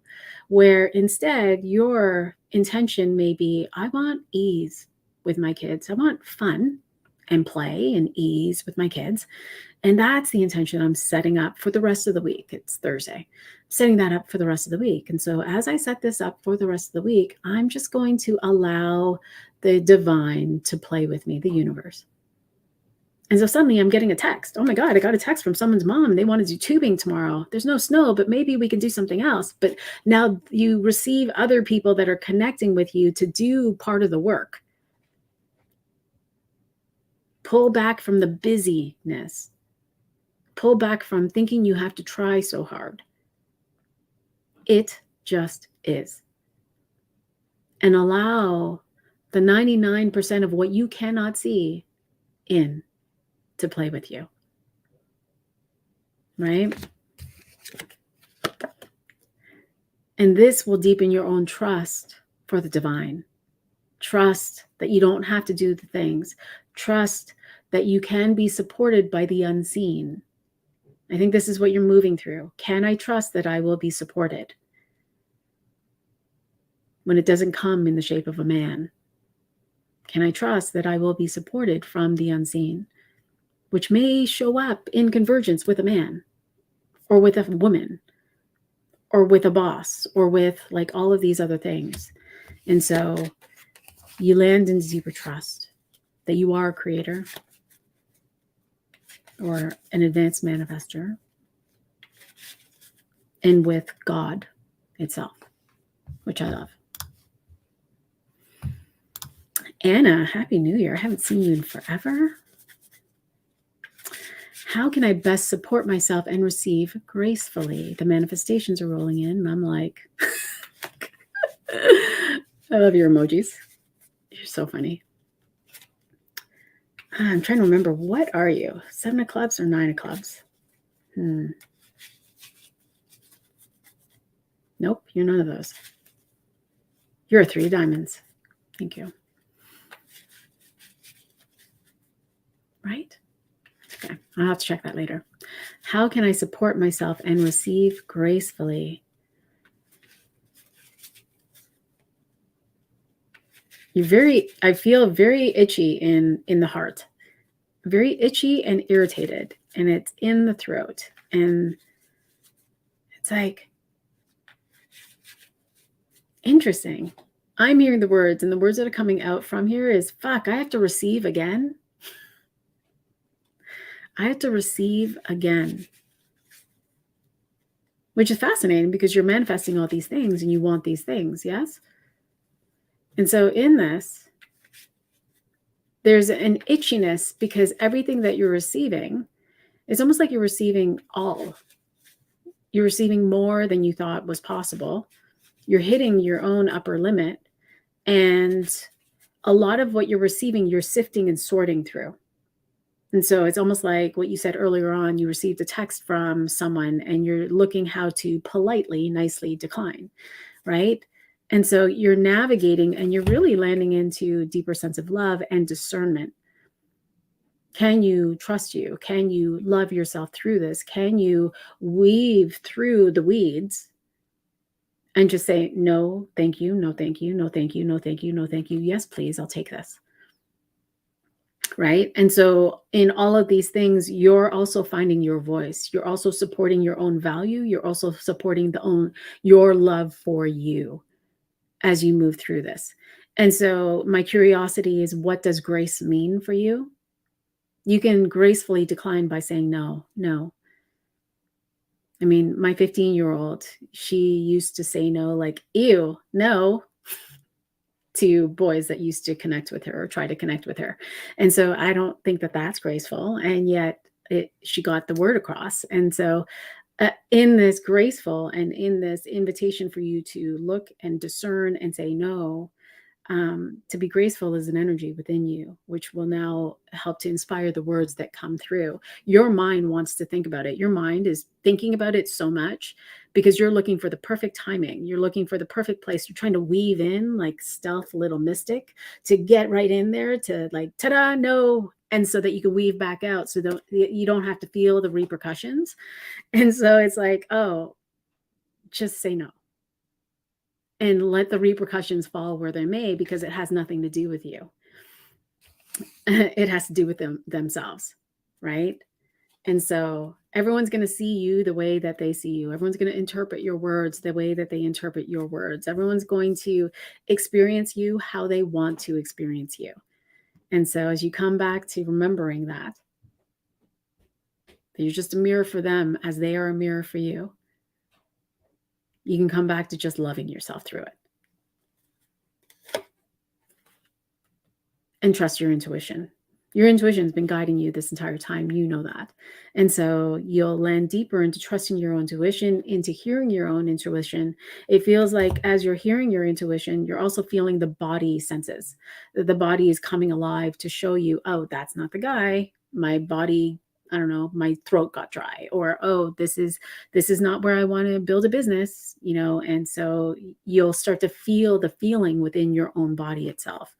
Speaker 1: where instead your intention may be, I want ease with my kids. I want fun and play and ease with my kids. And that's the intention I'm setting up for the rest of the week. It's Thursday. I'm setting that up for the rest of the week. And so as I set this up for the rest of the week, I'm just going to allow the divine to play with me, the universe. And so suddenly I'm getting a text. Oh my God, I got a text from someone's mom. They want to do tubing tomorrow. There's no snow, but maybe we can do something else. But now you receive other people that are connecting with you to do part of the work. Pull back from the busyness. Pull back from thinking you have to try so hard. It just is. And allow the 99% of what you cannot see in to play with you. Right? And this will deepen your own trust for the divine. Trust that you don't have to do the things. Trust that you can be supported by the unseen. I think this is what you're moving through. Can I trust that I will be supported when it doesn't come in the shape of a man? Can I trust that I will be supported from the unseen, which may show up in convergence with a man or with a woman or with a boss or with all of these other things? And so you land into deeper trust that you are a creator or an advanced manifester, and with God itself, which I love. Anna, Happy New Year. I haven't seen you in forever. How can I best support myself and receive gracefully? The manifestations are rolling in, and I'm like, I love your emojis. You're so funny. I'm trying to remember, what are you? 7 of clubs or 9 of clubs? Nope, you're none of those. You're a 3 of diamonds. Thank you. Right? Okay, I'll have to check that later. How can I support myself and receive gracefully? I feel very itchy in the heart, very itchy and irritated, and it's in the throat. And it's interesting. I'm hearing the words, and the words that are coming out from here is, fuck, I have to receive again. I have to receive again. Which is fascinating because you're manifesting all these things and you want these things, yes? And so in this, there's an itchiness because everything that you're receiving, it's almost like you're receiving all. You're receiving more than you thought was possible. You're hitting your own upper limit. And a lot of what you're receiving, you're sifting and sorting through. And so it's almost like what you said earlier on, you received a text from someone and you're looking how to politely, nicely decline, right? And so you're navigating and you're really landing into a deeper sense of love and discernment. Can you trust you? Can you love yourself through this? Can you weave through the weeds and just say, no, thank you, no, thank you, no, thank you, no, thank you, no, thank you. Yes, please, I'll take this. Right. And so, in all of these things, you're also finding your voice. You're also supporting your own value. You're also supporting your love for you as you move through this. And so, my curiosity is, what does grace mean for you? You can gracefully decline by saying no, no. I mean, my 15-year-old, she used to say no, like, ew, no, to boys that used to connect with her or try to connect with her. And so I don't think that that's graceful. And yet she got the word across. And so in this graceful and in this invitation for you to look and discern and say no, to be graceful is an energy within you, which will now help to inspire the words that come through. Your mind wants to think about it. Your mind is thinking about it so much because you're looking for the perfect timing. You're looking for the perfect place. You're trying to weave in like stealth little mystic to get right in there to like, ta-da, no. And so that you can weave back out so that you don't have to feel the repercussions. And so it's like, oh, just say no. And let the repercussions fall where they may, because it has nothing to do with you. It has to do with themselves, right? And so everyone's going to see you the way that they see you. Everyone's going to interpret your words the way that they interpret your words. Everyone's going to experience you how they want to experience you. And so as you come back to remembering that you're just a mirror for them as they are a mirror for you, you can come back to just loving yourself through it. And trust your intuition. Your intuition has been guiding you this entire time. You know that. And so you'll land deeper into trusting your own intuition, into hearing your own intuition. It feels like as you're hearing your intuition, you're also feeling the body senses. The body is coming alive to show you, oh, that's not the guy. My body, I don't know, my throat got dry, or, oh, this is not where I want to build a business, and so you'll start to feel the feeling within your own body itself.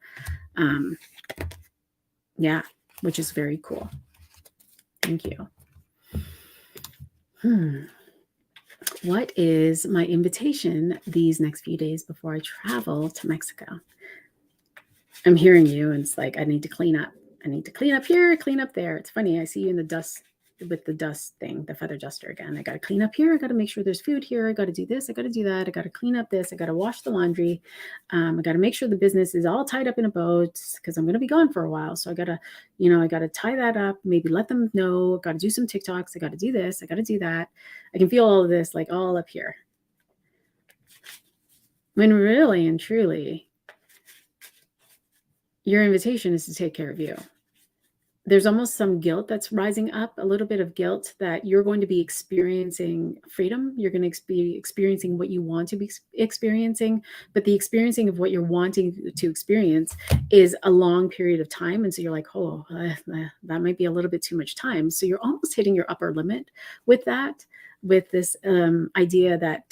Speaker 1: Yeah, which is very cool. Thank you. What is my invitation these next few days before I travel to Mexico? I'm hearing you, and it's like, I need to clean up. I need to clean up here, clean up there. It's funny. I see you in the dust with the dust thing, the feather duster again. I got to clean up here. I got to make sure there's food here. I got to do this. I got to do that. I got to clean up this. I got to wash the laundry. I got to make sure the business is all tied up in a bow because I'm going to be gone for a while. So I got to tie that up, maybe let them know. Got to do some TikToks. I got to do this. I got to do that. I can feel all of this like all up here. When really and truly, your invitation is to take care of you. There's almost some guilt that's rising up, a little bit of guilt that you're going to be experiencing freedom. You're going to be experiencing what you want to be experiencing, but the experiencing of what you're wanting to experience is a long period of time. And so you're like, oh, that might be a little bit too much time. So you're almost hitting your upper limit with that, with this idea that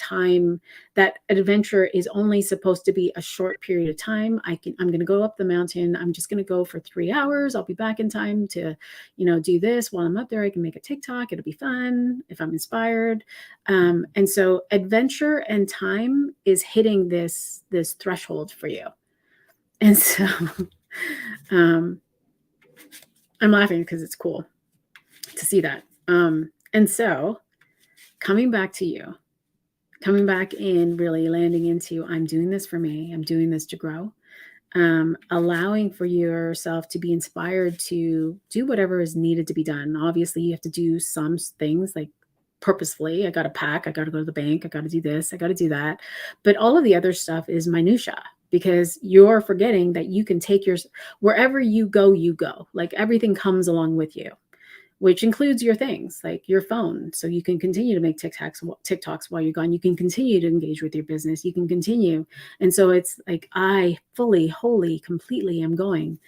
Speaker 1: that adventure is only supposed to be a short period of time. I'm going to go up the mountain. I'm just going to go for 3 hours. I'll be back in time to, do this while I'm up there. I can make a TikTok. It'll be fun if I'm inspired. And so adventure and time is hitting this threshold for you. And so I'm laughing because it's cool to see that. And so coming back to you, coming back in, really landing into, I'm doing this for me. I'm doing this to grow. Allowing for yourself to be inspired to do whatever is needed to be done. Obviously, you have to do some things like purposefully. I got to pack. I got to go to the bank. I got to do this. I got to do that. But all of the other stuff is minutia, because you're forgetting that you can take wherever you go, like everything comes along with you, which includes your things like your phone. So you can continue to make TikToks while you're gone. You can continue to engage with your business. You can continue. And so it's like, I fully, wholly, completely am going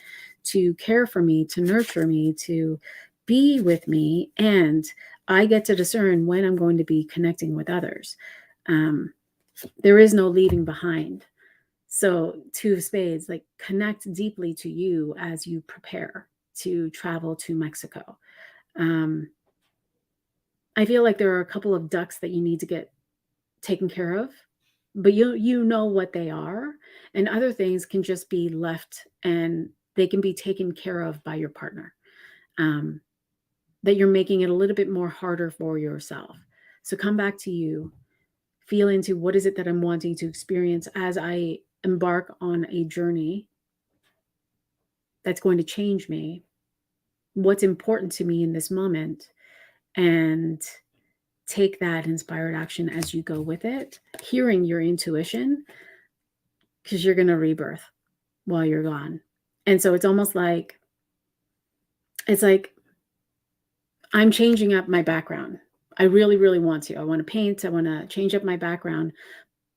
Speaker 1: to care for me, to nurture me, to be with me. And I get to discern when I'm going to be connecting with others. There is no leaving behind. So, two of spades, like connect deeply to you as you prepare to travel to Mexico. I feel like there are a couple of ducks that you need to get taken care of, but you know what they are, and other things can just be left and they can be taken care of by your partner. That you're making it a little bit more harder for yourself. So come back to you, feel into what is it that I'm wanting to experience as I embark on a journey that's going to change me, what's important to me in this moment, and take that inspired action as you go with it, hearing your intuition, because you're going to rebirth while you're gone. And so it's almost like, it's like I'm changing up my background. I really, really want to. I want to paint. I want to change up my background.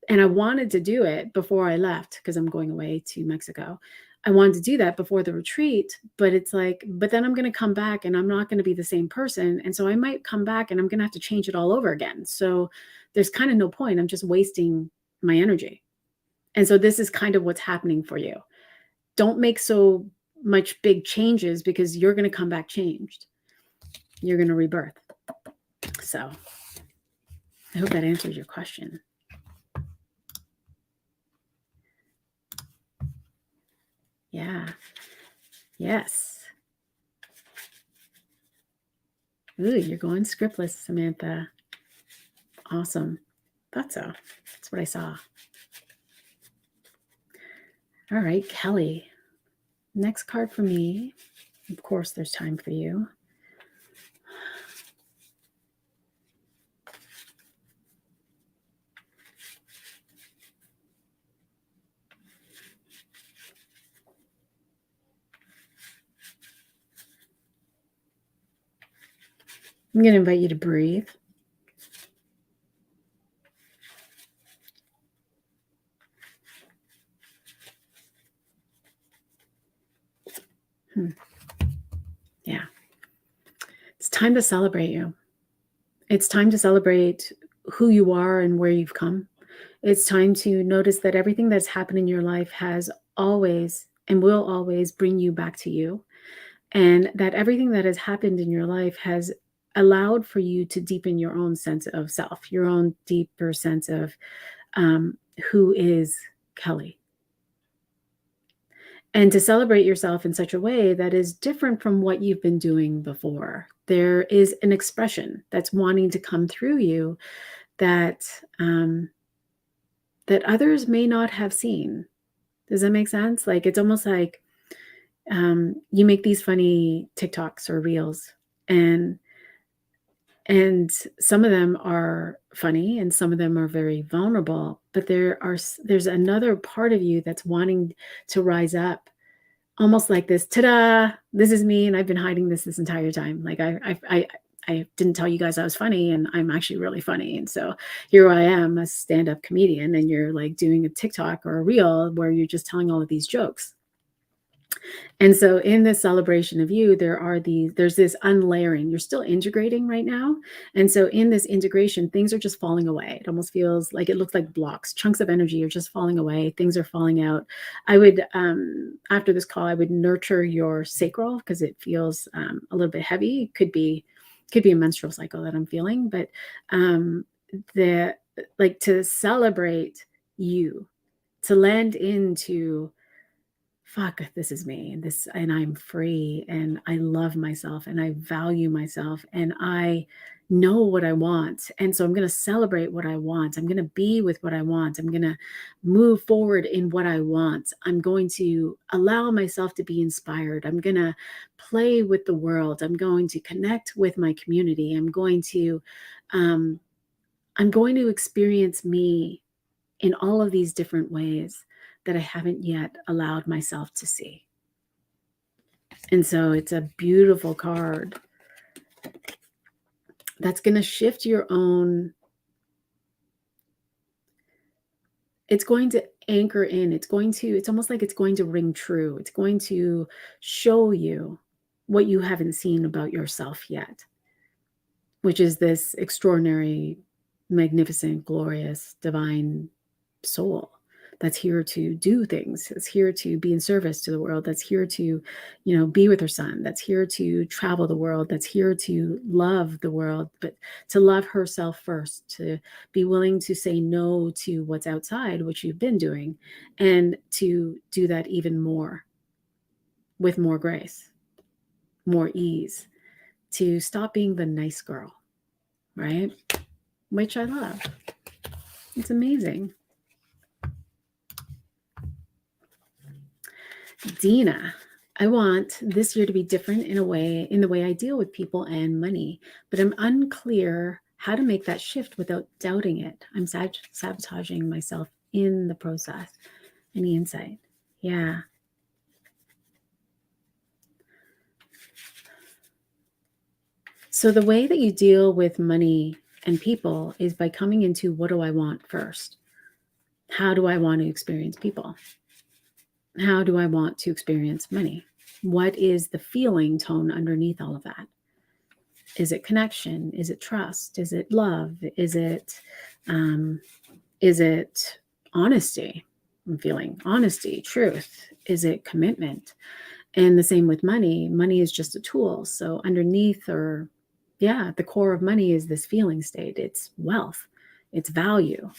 Speaker 1: And I wanted to do it before I left because I'm going away to Mexico. I wanted to do that before the retreat, but it's like, but then I'm going to come back and I'm not going to be the same person. And so I might come back and I'm going to have to change it all over again. So there's kind of no point. I'm just wasting my energy. And so this is kind of what's happening for you. Don't make so much big changes because you're going to come back changed. You're going to rebirth. So I hope that answers your question. Yeah. Yes. Ooh, you're going scriptless, Samantha. Awesome. Thought so. That's what I saw. All right, Kelly. Next card for me. Of course, there's time for you. I'm going to invite you to breathe. Yeah. It's time to celebrate you. It's time to celebrate who you are and where you've come. It's time to notice that everything that's happened in your life has always and will always bring you back to you. And that everything that has happened in your life has allowed for you to deepen your own sense of self, your own deeper sense of who is Kelly. And to celebrate yourself in such a way that is different from what you've been doing before. There is an expression that's wanting to come through you that that others may not have seen. Does that make sense? Like, it's almost like you make these funny TikToks or reels, and some of them are funny and some of them are very vulnerable, but there's another part of you that's wanting to rise up, almost like this, ta-da, this is me, and I've been hiding this entire time. Like I didn't tell you guys I was funny, and I'm actually really funny. And so here I am, a stand-up comedian, and you're like doing a TikTok or a reel where you're just telling all of these jokes. And so in this celebration of you, there's this unlayering. You're still integrating right now. And so in this integration, things are just falling away. It almost feels like, it looks like blocks, chunks of energy are just falling away. Things are falling out. I would, after this call, I would nurture your sacral because it feels a little bit heavy. It could be a menstrual cycle that I'm feeling, but to celebrate you, to land into, fuck, this is me, and I'm free, and I love myself, and I value myself, and I know what I want. And so I'm going to celebrate what I want. I'm going to be with what I want. I'm going to move forward in what I want. I'm going to allow myself to be inspired. I'm going to play with the world. I'm going to connect with my community. I'm going to experience me in all of these different ways that I haven't yet allowed myself to see. And so it's a beautiful card that's going to shift your own It's going to anchor in. It's almost like it's going to ring true. It's going to show you what you haven't seen about yourself yet, which is this extraordinary, magnificent, glorious, divine soul that's here to do things, that's here to be in service to the world, that's here to, be with her son, that's here to travel the world, that's here to love the world, but to love herself first, to be willing to say no to what's outside, which you've been doing, and to do that even more with more grace, more ease, to stop being the nice girl, right? Which I love. It's amazing. Dina, I want this year to be different in the way I deal with people and money, but I'm unclear how to make that shift without doubting it. I'm sabotaging myself in the process. Any insight? Yeah. So the way that you deal with money and people is by coming into what do I want first? How do I want to experience people? How do I want to experience money? What is the feeling tone underneath all of that? Is it connection? Is it trust? Is it love? Is it honesty? I'm feeling honesty, truth. Is it commitment? And the same with money. Money is just a tool. So underneath, or the core of money is this feeling state. It's wealth. It's value.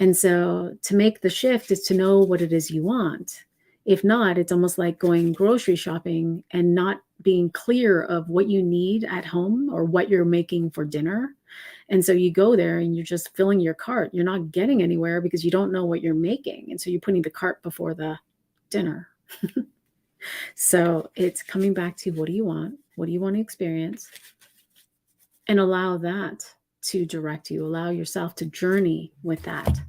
Speaker 1: And so to make the shift is to know what it is you want. If not, it's almost like going grocery shopping and not being clear of what you need at home or what you're making for dinner. And so you go there and you're just filling your cart. You're not getting anywhere because you don't know what you're making. And so you're putting the cart before the dinner. So it's coming back to what do you want? What do you want to experience? And allow that to direct you. Allow yourself to journey with that.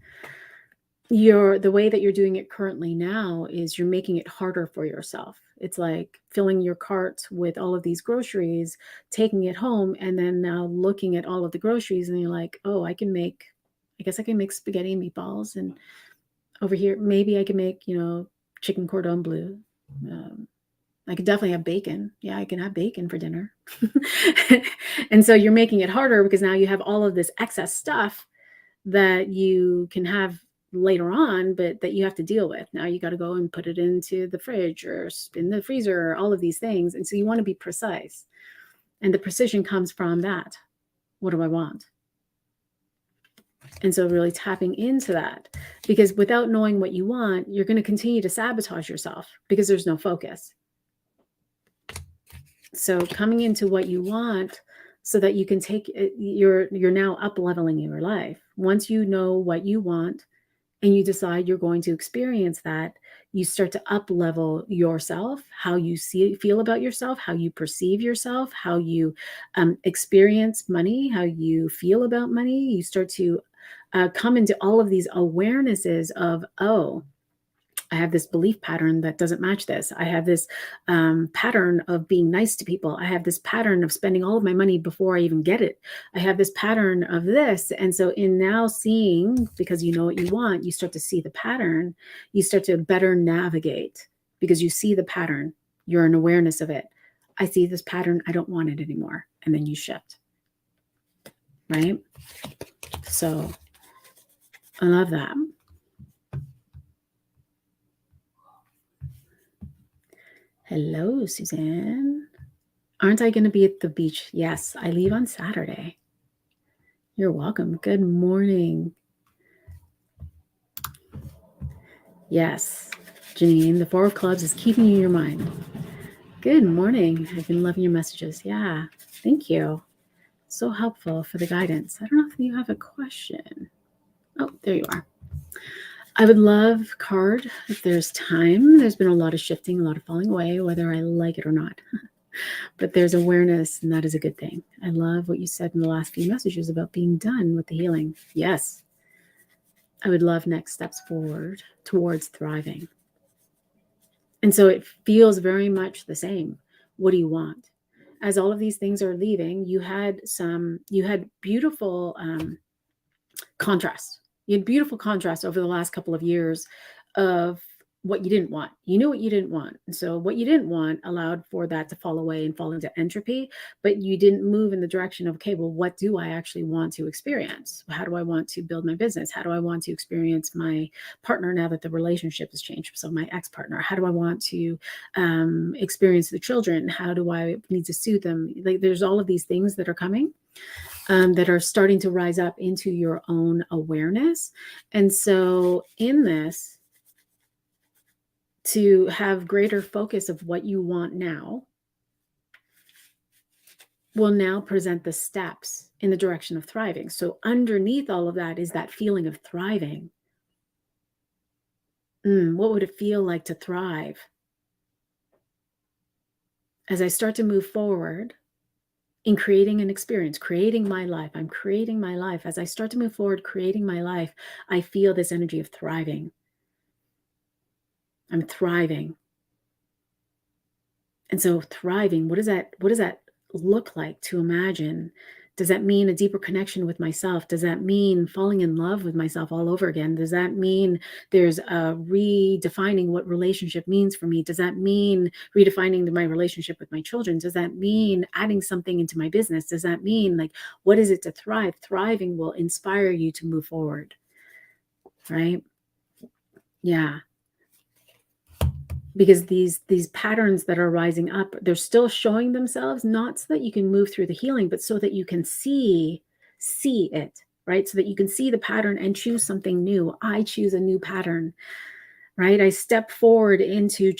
Speaker 1: The way that you're doing it currently now is you're making it harder for yourself. It's like filling your cart with all of these groceries, taking it home, and then now looking at all of the groceries and you're like, oh, I guess I can make spaghetti and meatballs. And over here, maybe I can make, chicken cordon bleu. I could definitely have bacon. Yeah, I can have bacon for dinner. And so you're making it harder because now you have all of this excess stuff that you can have later on, but that you have to deal with. Now you got to go and put it into the fridge or in the freezer, or all of these things. And so you want to be precise. And the precision comes from that. What do I want? And so really tapping into that, because without knowing what you want, you're going to continue to sabotage yourself because there's no focus. So coming into what you want so that you can take it, you're now up leveling your life. Once you know what you want and you decide you're going to experience that, you start to up level yourself, how you feel about yourself, how you perceive yourself, how you experience money, how you feel about money. You start to come into all of these awarenesses of, oh, I have this belief pattern that doesn't match this. I have this pattern of being nice to people. I have this pattern of spending all of my money before I even get it. I have this pattern of this. And so in now seeing, because you know what you want, you start to see the pattern. You start to better navigate because you see the pattern. You're in awareness of it. I see this pattern. I don't want it anymore. And then you shift. Right? So I love that. Hello, Suzanne. Aren't I going to be at the beach? Yes, I leave on Saturday. You're welcome. Good morning. Yes, Janine, the Four of Clubs is keeping you in your mind. Good morning. I've been loving your messages. Yeah, thank you. So helpful for the guidance. I don't know if you have a question. Oh, there you are. I would love card if there's time. There's been a lot of shifting, a lot of falling away, whether I like it or not. But there's awareness, and that is a good thing. I love what you said in the last few messages about being done with the healing. Yes. I would love next steps forward towards thriving. And so it feels very much the same. What do you want? As all of these things are leaving, you had beautiful contrast. You had beautiful contrast over the last couple of years of what you didn't want. You knew what you didn't want. And so what you didn't want allowed for that to fall away and fall into entropy, but you didn't move in the direction of, okay, well, what do I actually want to experience? How do I want to build my business? How do I want to experience my partner now that the relationship has changed? So my ex-partner, how do I want to experience the children? How do I need to soothe them? Like there's all of these things that are coming. That are starting to rise up into your own awareness. And so in this, to have greater focus of what you want now will now present the steps in the direction of thriving. So underneath all of that is that feeling of thriving. What would it feel like to thrive? As I start to move forward in creating an experience, creating my life, I'm creating my life. As I start to move forward, creating my life, I feel this energy of thriving. I'm thriving. And so thriving, what does that look like to imagine? Does that mean a deeper connection with myself? Does that mean falling in love with myself all over again? Does that mean there's a redefining what relationship means for me? Does that mean redefining my relationship with my children? Does that mean adding something into my business? Does that mean, like, what is it to thrive? Thriving will inspire you to move forward, right? Yeah. Because these patterns that are rising up, they're still showing themselves, not so that you can move through the healing, but so that you can see it, right? So that you can see the pattern and choose something new. I choose a new pattern, right? I step forward into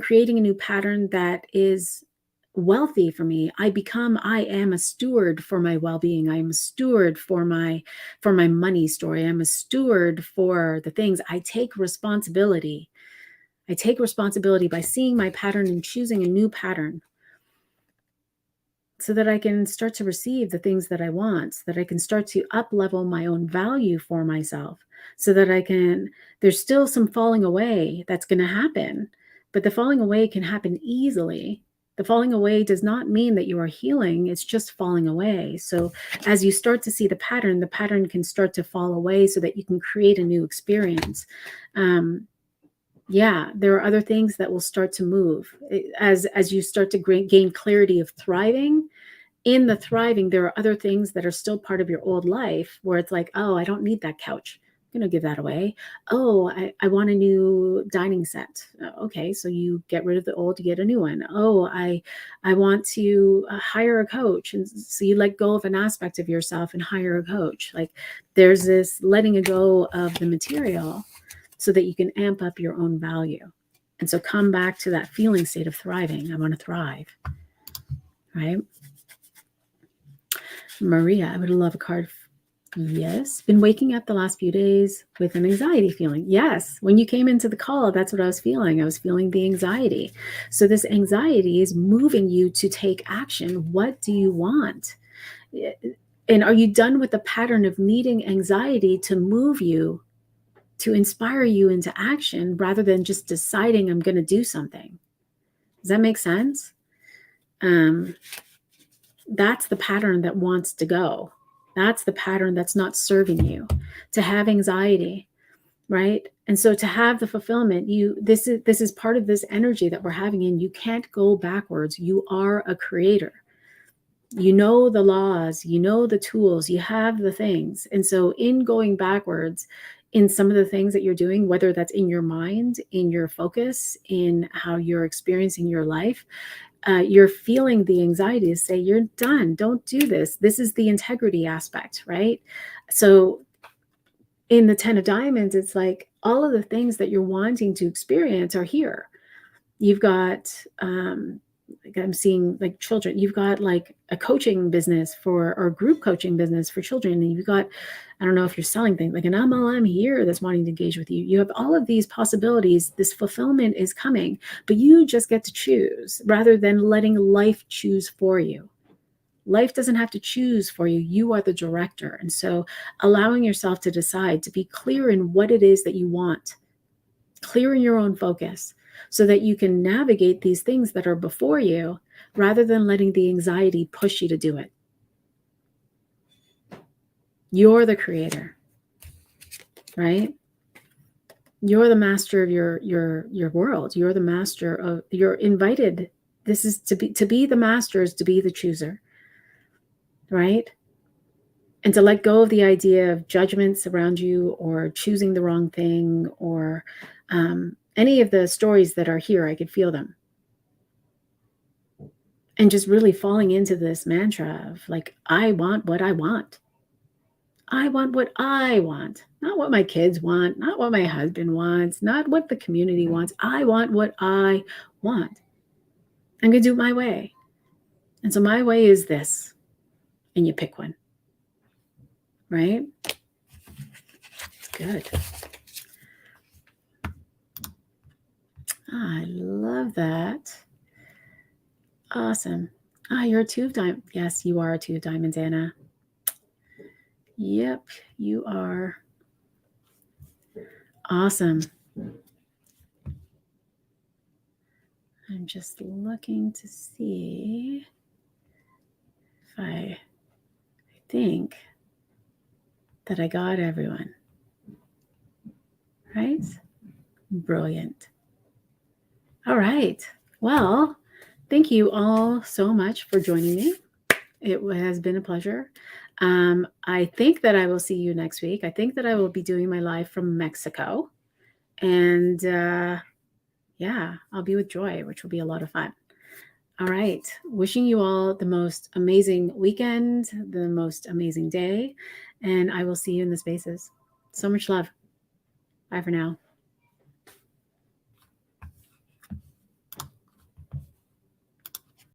Speaker 1: creating a new pattern that is wealthy for me. I am a steward for my well-being. I am a steward for my money story. I'm a steward for the things. I take responsibility by seeing my pattern and choosing a new pattern so that I can start to receive the things that I want, so that I can start to up-level my own value for myself, so that there's still some falling away that's going to happen, but the falling away can happen easily. The falling away does not mean that you are healing. It's just falling away. So as you start to see the pattern can start to fall away so that you can create a new experience. Yeah, there are other things that will start to move as you start to gain clarity of thriving. In the thriving, there are other things that are still part of your old life where it's like, oh, I don't need that couch. I'm going to give that away. Oh, I want a new dining set. Okay, so you get rid of the old to get a new one. Oh, I want to hire a coach. And so you let go of an aspect of yourself and hire a coach. Like there's this letting go of the material so that you can amp up your own value. And so come back to that feeling state of thriving. I want to thrive, right? Maria, I would love a card. Yes. Been waking up the last few days with an anxiety feeling. Yes. When you came into the call, that's what I was feeling. I was feeling the anxiety. So this anxiety is moving you to take action. What do you want? And are you done with the pattern of needing anxiety to move you, to inspire you into action rather than just deciding I'm going to do something? Does that make sense? That's the pattern that wants to go. That's the pattern that's not serving you. To have anxiety, right? And so to have the fulfillment, this is part of this energy that we're having, and you can't go backwards. You are a creator. You know the laws, you know the tools, you have the things. And so in going backwards in some of the things that you're doing, whether that's in your mind, in your focus, in how you're experiencing your life, you're feeling the anxiety to say, you're done. Don't do this. This is the integrity aspect, right? So in the 10 of Diamonds, it's like all of the things that you're wanting to experience are here. You've got, like I'm seeing like children, you've got like a coaching business or group coaching business for children. And you've got, I don't know if you're selling things like an MLM here that's wanting to engage with you. You have all of these possibilities. This fulfillment is coming, but you just get to choose rather than letting life choose for you. Life doesn't have to choose for you. You are the director. And so allowing yourself to decide, to be clear in what it is that you want, clear in your own focus, so that you can navigate these things that are before you rather than letting the anxiety push you to do it. You're the creator. right? You're the master of your world. You're the master of, you're invited. This is to be the master is to be the chooser, right? And to let go of the idea of judgments around you or choosing the wrong thing or any of the stories that are here. I could feel them. And just really falling into this mantra of like, I want what I want. I want what I want, not what my kids want, not what my husband wants, not what the community wants. I want what I want. I'm going to do it my way. And so my way is this. And you pick one. Right? It's good. I love that. Awesome. You're a 2 of diamonds. Yes, you are a 2 of diamonds, Anna. Yep, you are. Awesome. I'm just looking to see if I think that I got everyone. Right? Brilliant. All right. Well, thank you all so much for joining me. It has been a pleasure. I think that I will see you next week. I think that I will be doing my live from Mexico. And yeah, I'll be with Joy, which will be a lot of fun. All right. Wishing you all the most amazing weekend, the most amazing day. And I will see you in the spaces. So much love. Bye for now.